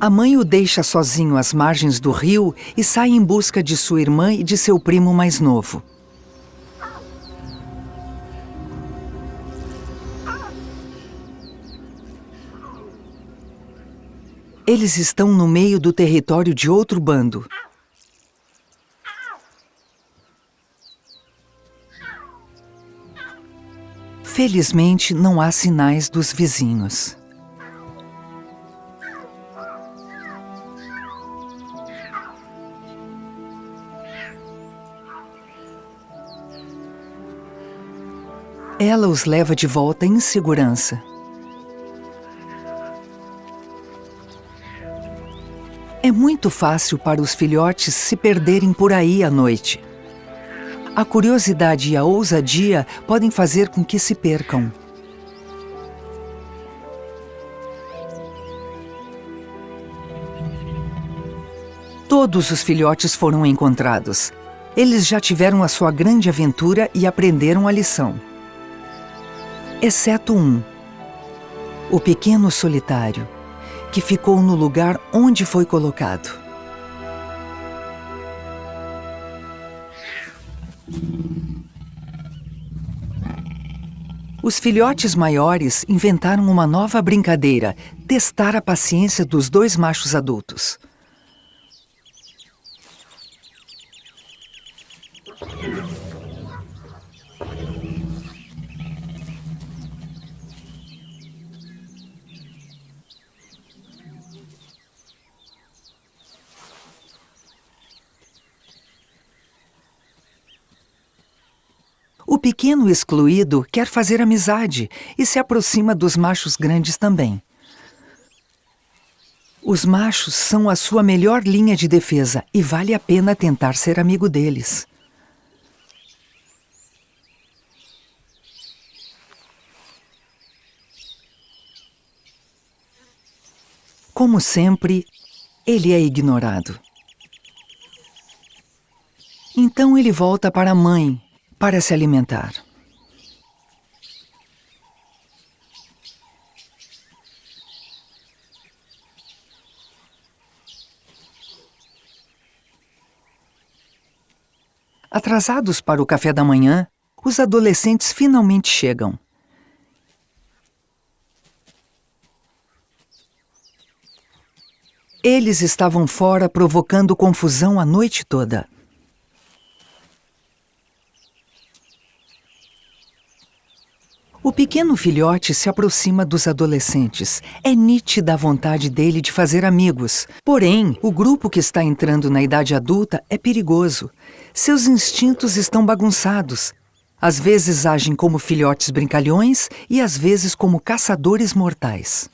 A mãe o deixa sozinho às margens do rio e sai em busca de sua irmã e de seu primo mais novo. Eles estão no meio do território de outro bando. Felizmente, não há sinais dos vizinhos. Ela os leva de volta em segurança. É muito fácil para os filhotes se perderem por aí à noite. A curiosidade e a ousadia podem fazer com que se percam. Todos os filhotes foram encontrados. Eles já tiveram a sua grande aventura e aprenderam a lição. Exceto um, o pequeno solitário, que ficou no lugar onde foi colocado. Os filhotes maiores inventaram uma nova brincadeira: testar a paciência dos 2 machos adultos. O pequeno excluído quer fazer amizade e se aproxima dos machos grandes também. Os machos são a sua melhor linha de defesa e vale a pena tentar ser amigo deles. Como sempre, ele é ignorado. Então ele volta para a mãe para se alimentar. Atrasados para o café da manhã, os adolescentes finalmente chegam. Eles estavam fora provocando confusão a noite toda. O pequeno filhote se aproxima dos adolescentes. É nítida a vontade dele de fazer amigos. Porém, o grupo que está entrando na idade adulta é perigoso. Seus instintos estão bagunçados. Às vezes agem como filhotes brincalhões e às vezes como caçadores mortais.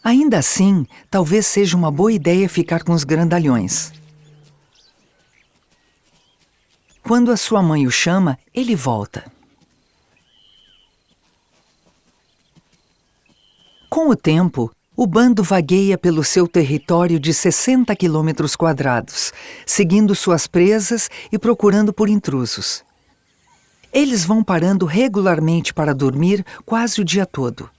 Ainda assim, talvez seja uma boa ideia ficar com os grandalhões. Quando a sua mãe o chama, ele volta. Com o tempo, o bando vagueia pelo seu território de 60 quilômetros quadrados, seguindo suas presas e procurando por intrusos. Eles vão parando regularmente para dormir quase o dia todo.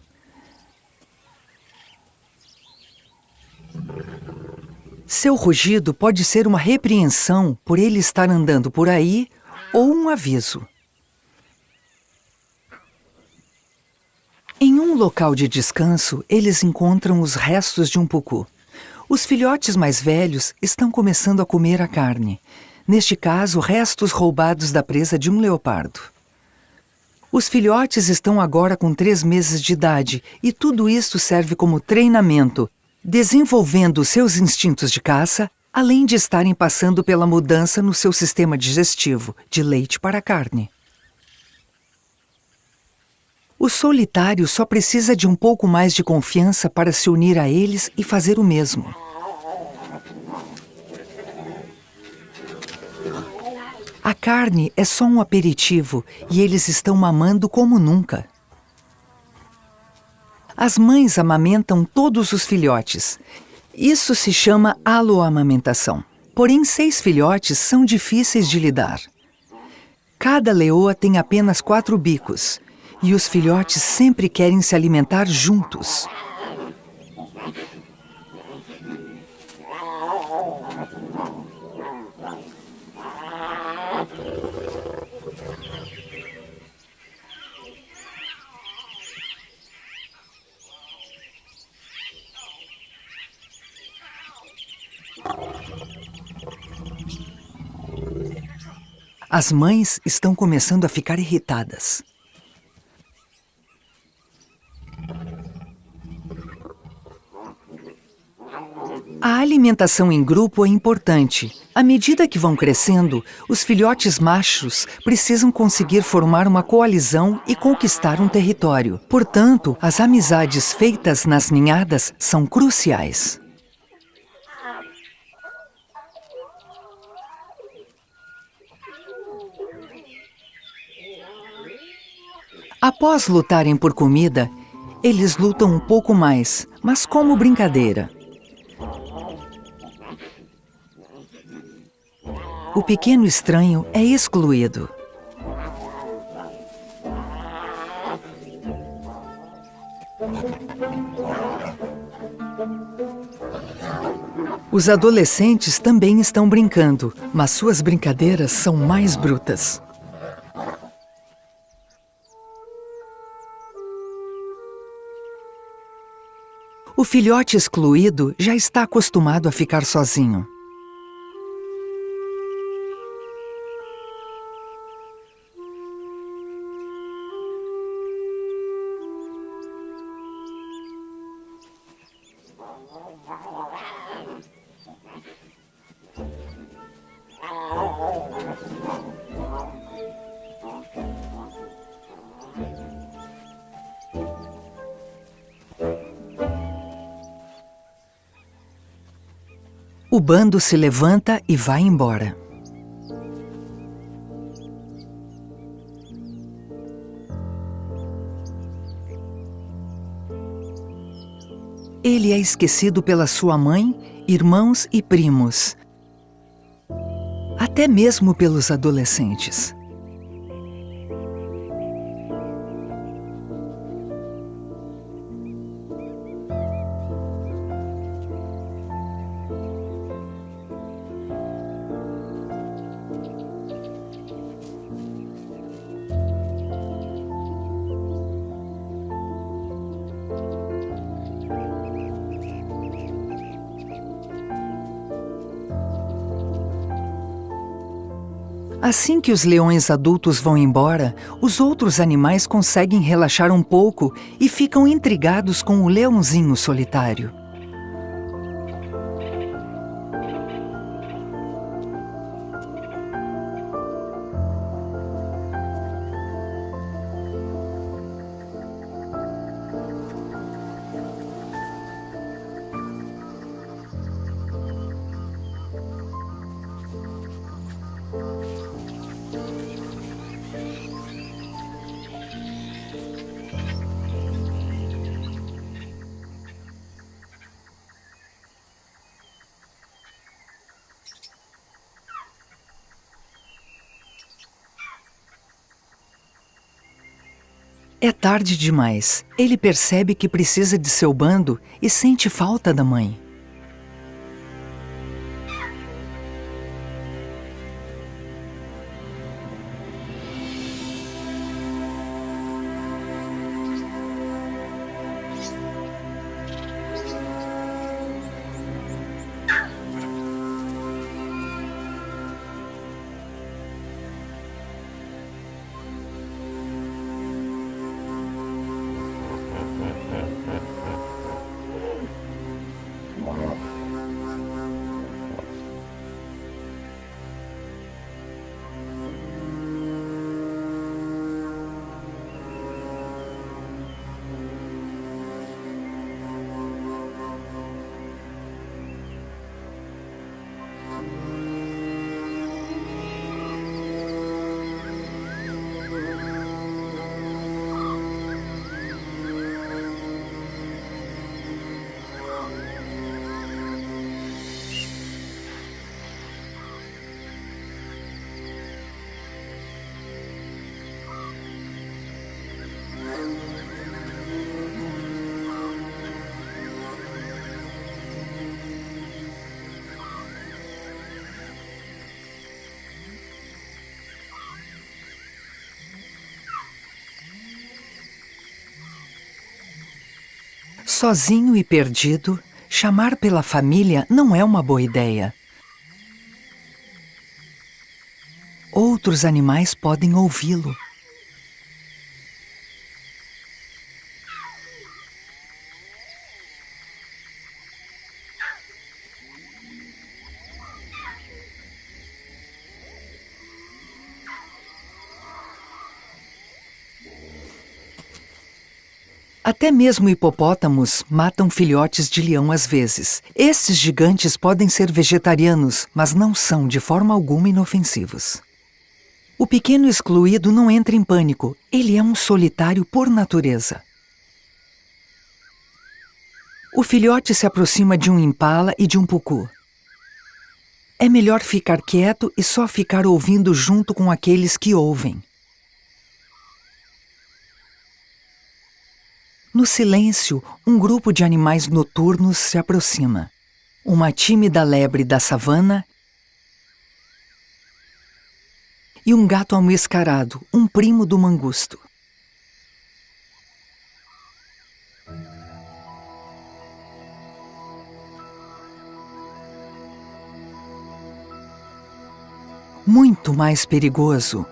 Seu rugido pode ser uma repreensão por ele estar andando por aí ou um aviso. Em um local de descanso, eles encontram os restos de um pucu. Os filhotes mais velhos estão começando a comer a carne. Neste caso, restos roubados da presa de um leopardo. Os filhotes estão agora com 3 meses de idade e tudo isto serve como treinamento, desenvolvendo seus instintos de caça, além de estarem passando pela mudança no seu sistema digestivo, de leite para carne. O solitário só precisa de um pouco mais de confiança para se unir a eles e fazer o mesmo. A carne é só um aperitivo e eles estão mamando como nunca. As mães amamentam todos os filhotes. Isso se chama aloamamentação. Porém, 6 filhotes são difíceis de lidar. Cada leoa tem apenas 4 bicos. E os filhotes sempre querem se alimentar juntos. As mães estão começando a ficar irritadas. A alimentação em grupo é importante. À medida que vão crescendo, os filhotes machos precisam conseguir formar uma coalizão e conquistar um território. Portanto, as amizades feitas nas ninhadas são cruciais. Após lutarem por comida, eles lutam um pouco mais, mas como brincadeira. O pequeno estranho é excluído. Os adolescentes também estão brincando, mas suas brincadeiras são mais brutas. O filhote excluído já está acostumado a ficar sozinho. O bando se levanta e vai embora. Ele é esquecido pela sua mãe, irmãos e primos. Até mesmo pelos adolescentes. Assim que os leões adultos vão embora, os outros animais conseguem relaxar um pouco e ficam intrigados com o leãozinho solitário. É tarde demais. Ele percebe que precisa de seu bando e sente falta da mãe. Sozinho e perdido, chamar pela família não é uma boa ideia. Outros animais podem ouvi-lo. Até mesmo hipopótamos matam filhotes de leão às vezes. Estes gigantes podem ser vegetarianos, mas não são de forma alguma inofensivos. O pequeno excluído não entra em pânico. Ele é um solitário por natureza. O filhote se aproxima de um impala e de um pucu. É melhor ficar quieto e só ficar ouvindo junto com aqueles que ouvem. No silêncio, um grupo de animais noturnos se aproxima. Uma tímida lebre da savana e um gato almiscarado, um primo do mangusto. Muito mais perigoso,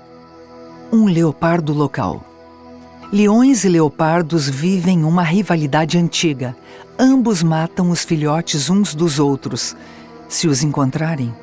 um leopardo local. Leões e leopardos vivem uma rivalidade antiga. Ambos matam os filhotes uns dos outros, se os encontrarem.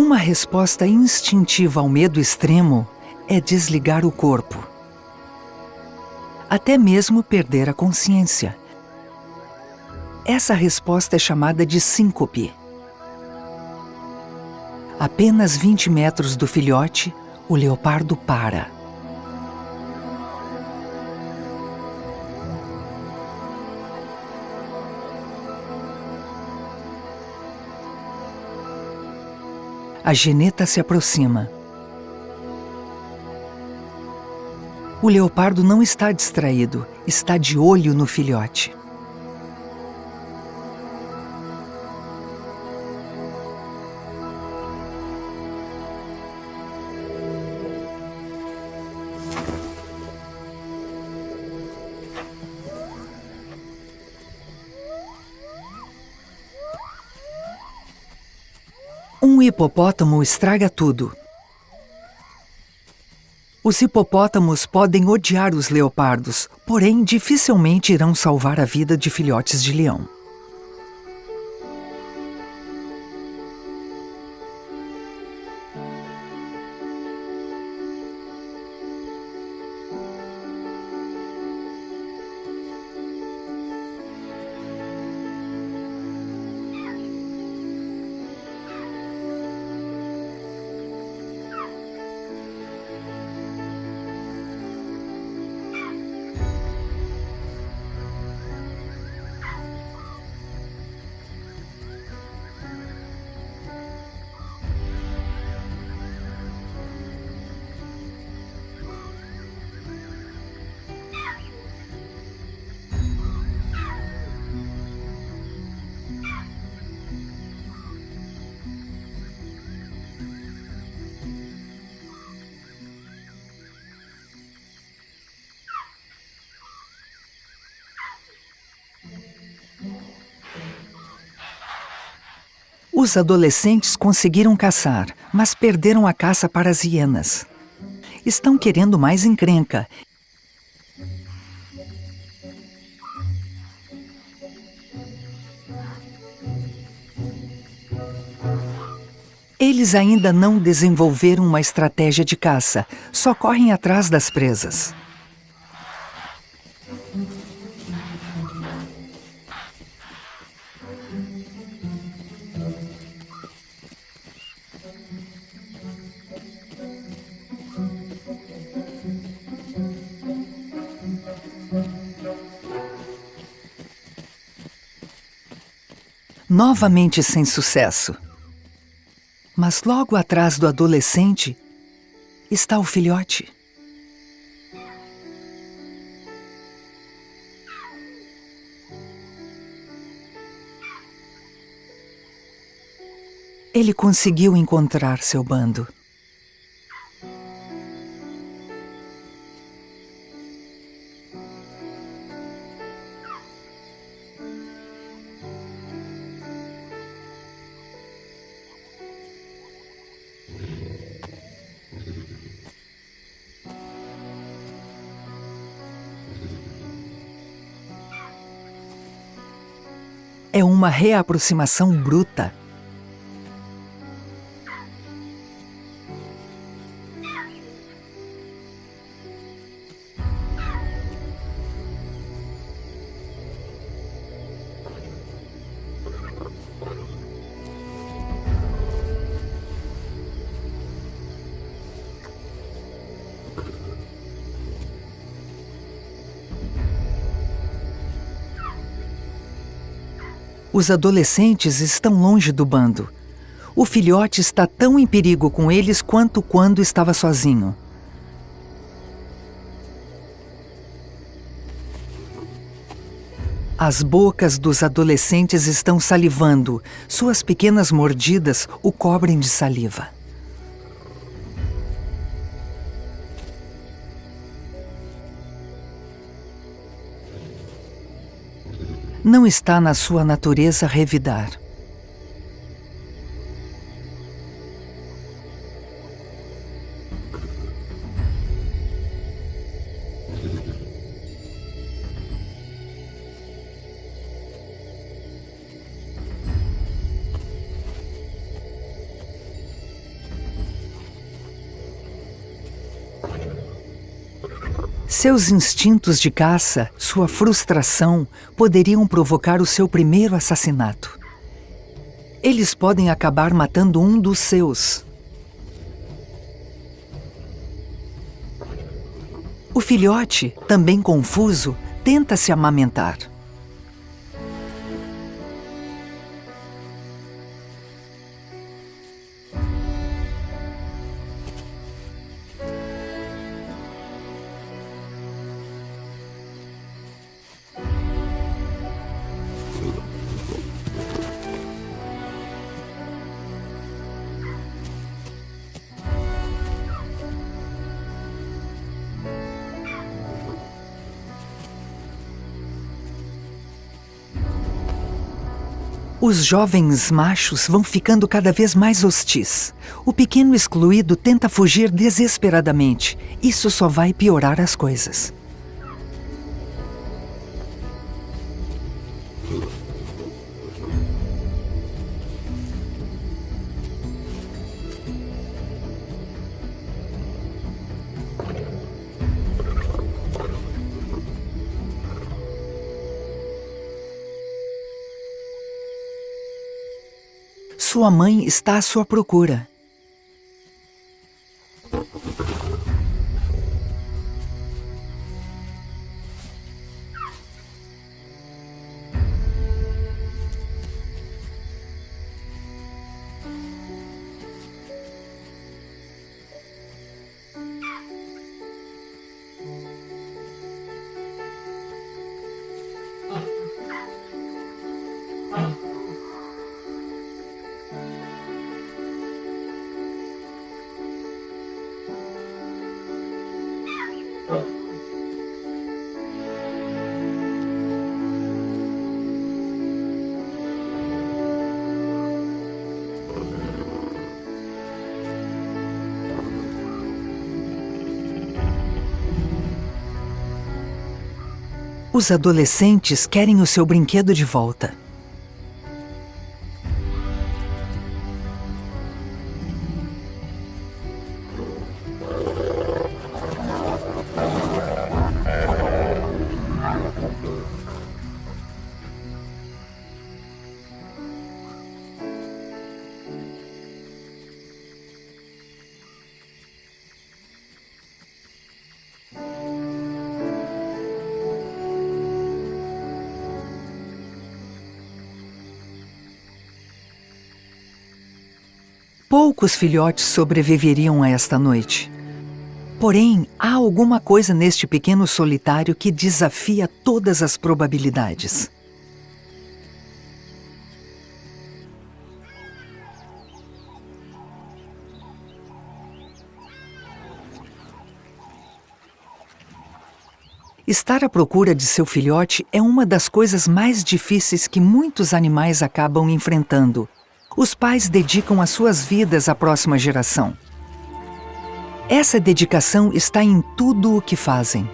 Uma resposta instintiva ao medo extremo é desligar o corpo. Até mesmo perder a consciência. Essa resposta é chamada de síncope. Apenas 20 metros do filhote, o leopardo para. A geneta se aproxima. O leopardo não está distraído, está de olho no filhote. Um hipopótamo estraga tudo. Os hipopótamos podem odiar os leopardos, porém dificilmente irão salvar a vida de filhotes de leão. Os adolescentes conseguiram caçar, mas perderam a caça para as hienas. Estão querendo mais encrenca. Eles ainda não desenvolveram uma estratégia de caça, só correm atrás das presas. Novamente sem sucesso. Mas logo atrás do adolescente está o filhote. Ele conseguiu encontrar seu bando. É uma reaproximação bruta. Os adolescentes estão longe do bando. O filhote está tão em perigo com eles quanto quando estava sozinho. As bocas dos adolescentes estão salivando. Suas pequenas mordidas o cobrem de saliva. Não está na sua natureza revidar. Seus instintos de caça, sua frustração, poderiam provocar o seu primeiro assassinato. Eles podem acabar matando um dos seus. O filhote, também confuso, tenta se amamentar. Os jovens machos vão ficando cada vez mais hostis. O pequeno excluído tenta fugir desesperadamente. Isso só vai piorar as coisas. Sua mãe está à sua procura. Os adolescentes querem o seu brinquedo de volta. Poucos filhotes sobreviveriam a esta noite. Porém, há alguma coisa neste pequeno solitário que desafia todas as probabilidades. Estar à procura de seu filhote é uma das coisas mais difíceis que muitos animais acabam enfrentando. Os pais dedicam as suas vidas à próxima geração. Essa dedicação está em tudo o que fazem.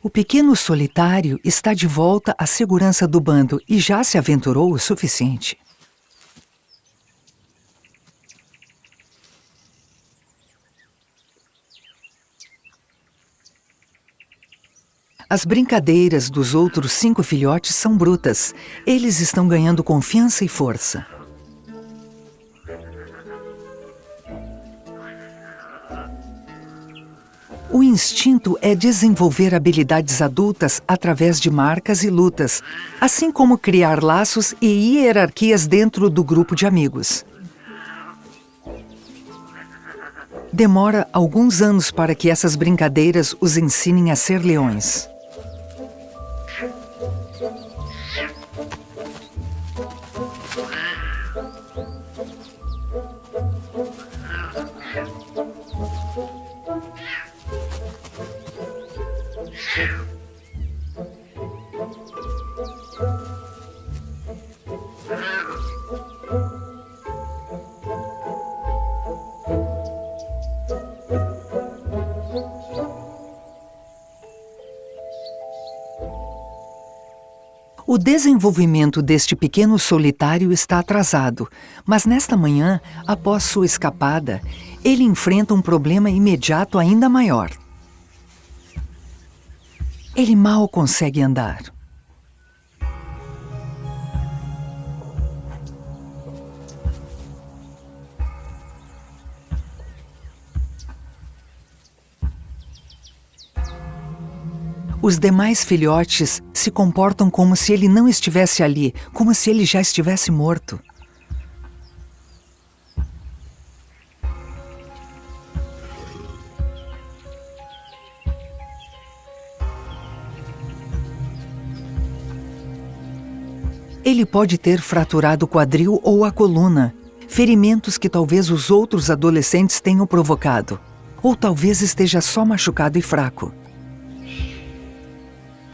O pequeno solitário está de volta à segurança do bando e já se aventurou o suficiente. As brincadeiras dos outros 5 filhotes são brutas. Eles estão ganhando confiança e força. O instinto é desenvolver habilidades adultas através de marcas e lutas, assim como criar laços e hierarquias dentro do grupo de amigos. Demora alguns anos para que essas brincadeiras os ensinem a ser leões. O desenvolvimento deste pequeno solitário está atrasado, mas nesta manhã, após sua escapada, ele enfrenta um problema imediato ainda maior. Ele mal consegue andar. Os demais filhotes se comportam como se ele não estivesse ali, como se ele já estivesse morto. Ele pode ter fraturado o quadril ou a coluna, ferimentos que talvez os outros adolescentes tenham provocado, ou talvez esteja só machucado e fraco.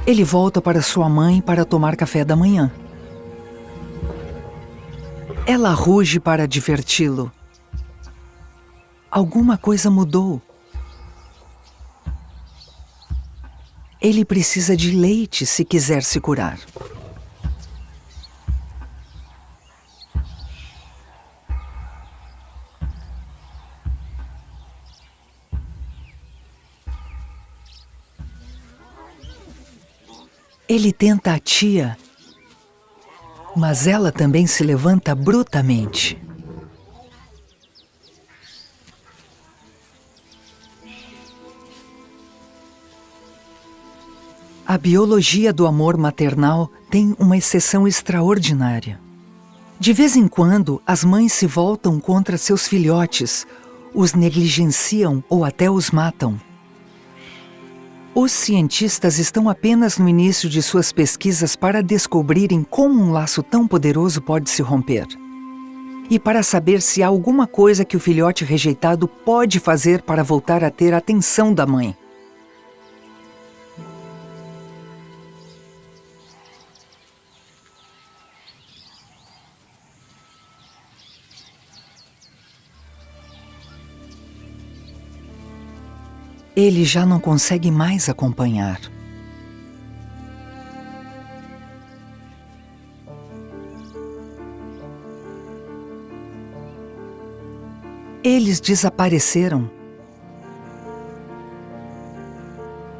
Ele volta para sua mãe para tomar café da manhã. Ela ruge para diverti-lo. Alguma coisa mudou. Ele precisa de leite se quiser se curar. Ele tenta a tia, mas ela também se levanta brutamente. A biologia do amor maternal tem uma exceção extraordinária. De vez em quando, as mães se voltam contra seus filhotes, os negligenciam ou até os matam. Os cientistas estão apenas no início de suas pesquisas para descobrirem como um laço tão poderoso pode se romper. E para saber se há alguma coisa que o filhote rejeitado pode fazer para voltar a ter a atenção da mãe. Ele já não consegue mais acompanhar. Eles desapareceram.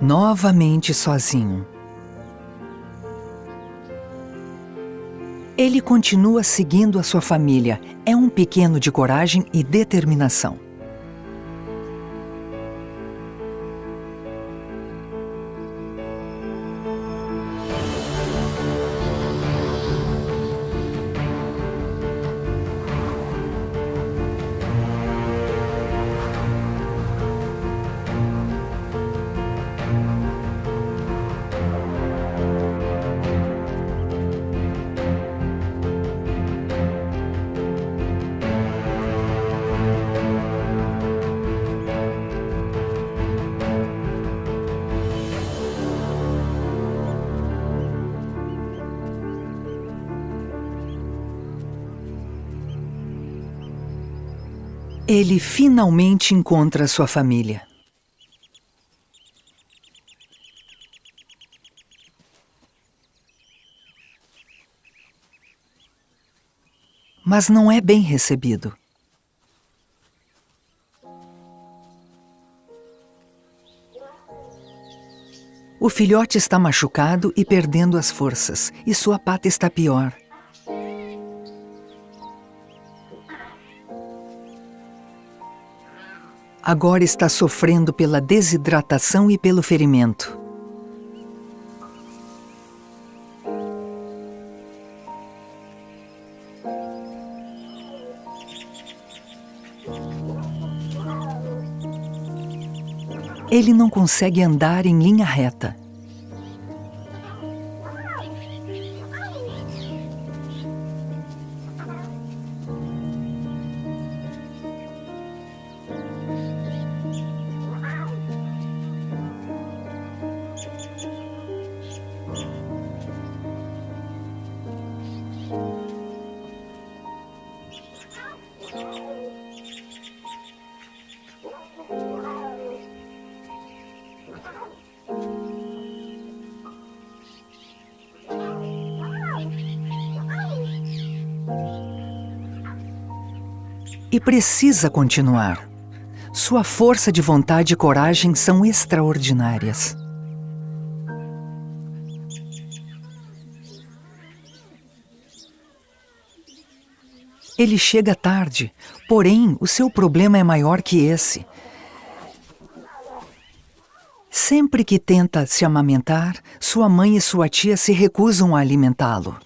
Novamente sozinho. Ele continua seguindo a sua família. É um pequeno de coragem e determinação. Ele finalmente encontra sua família. Mas não é bem recebido. O filhote está machucado e perdendo as forças, e sua pata está pior. Agora está sofrendo pela desidratação e pelo ferimento. Ele não consegue andar em linha reta. E precisa continuar. Sua força de vontade e coragem são extraordinárias. Ele chega tarde, porém o seu problema é maior que esse. Sempre que tenta se amamentar, sua mãe e sua tia se recusam a alimentá-lo.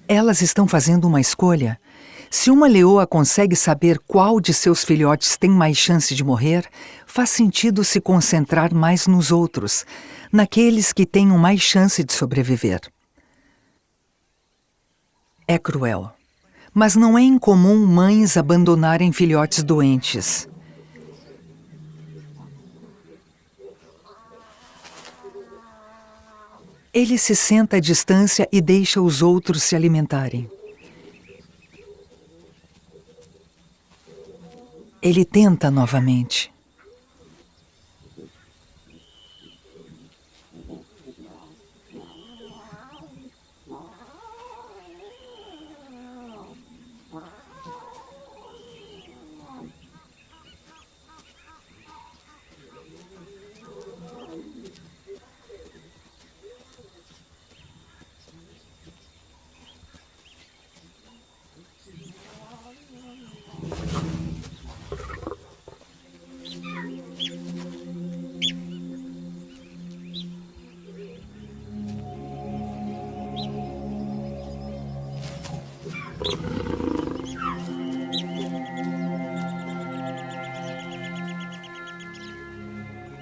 Elas estão fazendo uma escolha. Se uma leoa consegue saber qual de seus filhotes tem mais chance de morrer, faz sentido se concentrar mais nos outros, naqueles que tenham mais chance de sobreviver. É cruel, mas não é incomum mães abandonarem filhotes doentes. Ele se senta à distância e deixa os outros se alimentarem. Ele tenta novamente.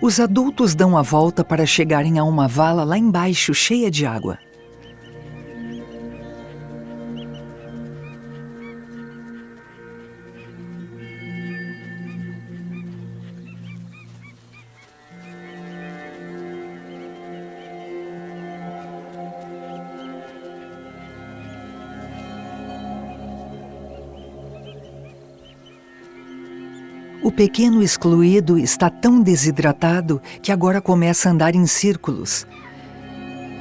Os adultos dão a volta para chegarem a uma vala lá embaixo, cheia de água. O pequeno excluído está tão desidratado que agora começa a andar em círculos.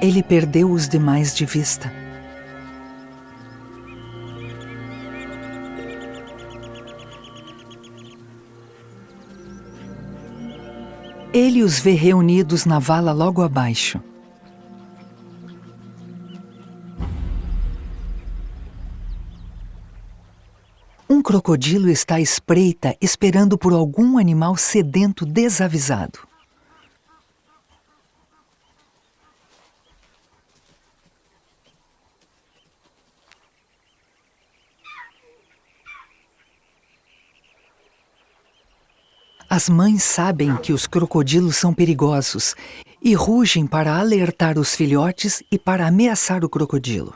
Ele perdeu os demais de vista. Ele os vê reunidos na vala logo abaixo. Um crocodilo está à espreita, esperando por algum animal sedento desavisado. As mães sabem que os crocodilos são perigosos e rugem para alertar os filhotes e para ameaçar o crocodilo.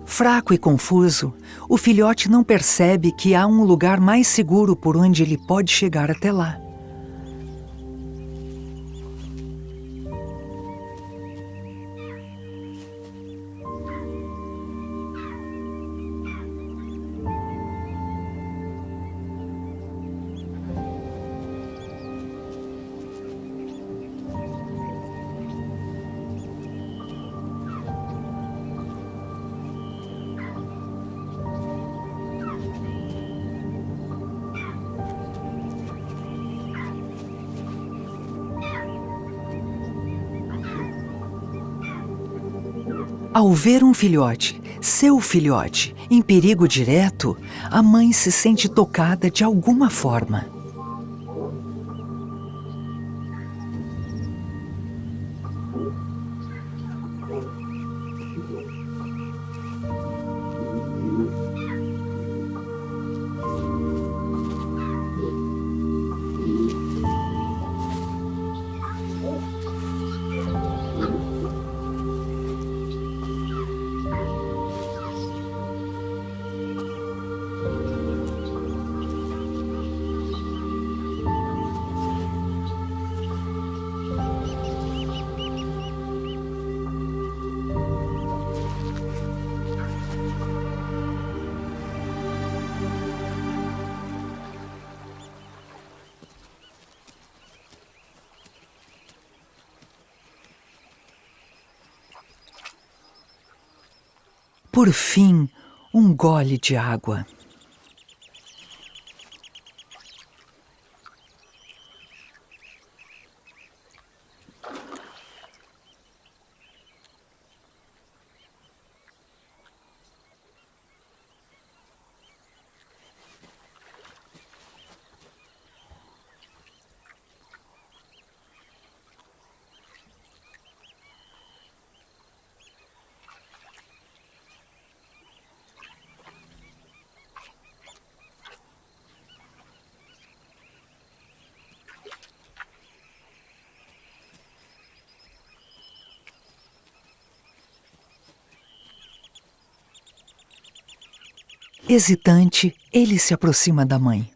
Fraco e confuso, o filhote não percebe que há um lugar mais seguro por onde ele pode chegar até lá. Ao ver um filhote, seu filhote, em perigo direto, a mãe se sente tocada de alguma forma. Por fim, um gole de água. Hesitante, ele se aproxima da mãe.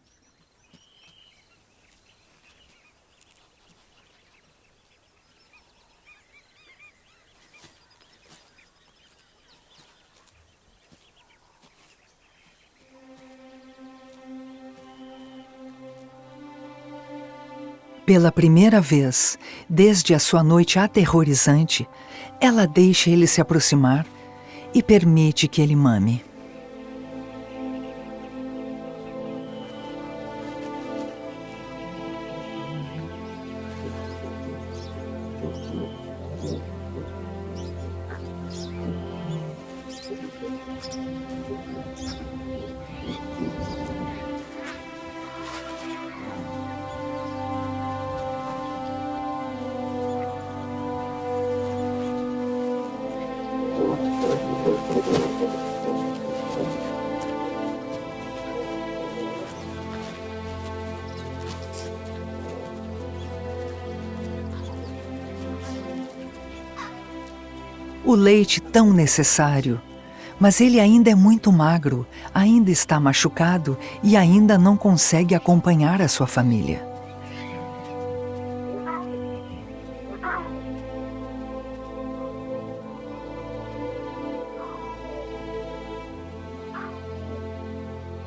Pela primeira vez, desde a sua noite aterrorizante, ela deixa ele se aproximar e permite que ele mame. O leite tão necessário, mas ele ainda é muito magro, ainda está machucado e ainda não consegue acompanhar a sua família.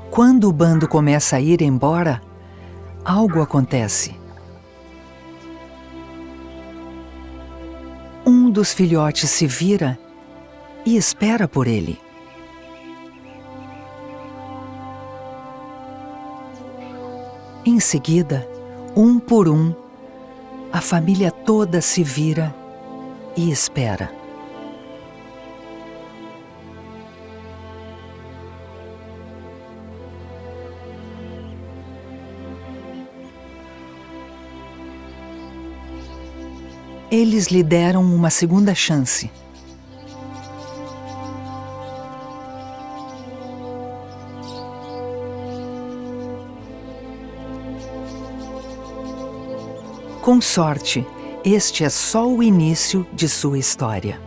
Quando o bando começa a ir embora, algo acontece. Um dos filhotes se vira e espera por ele. Em seguida, um por um, a família toda se vira e espera. Eles lhe deram uma segunda chance. Com sorte, este é só o início de sua história.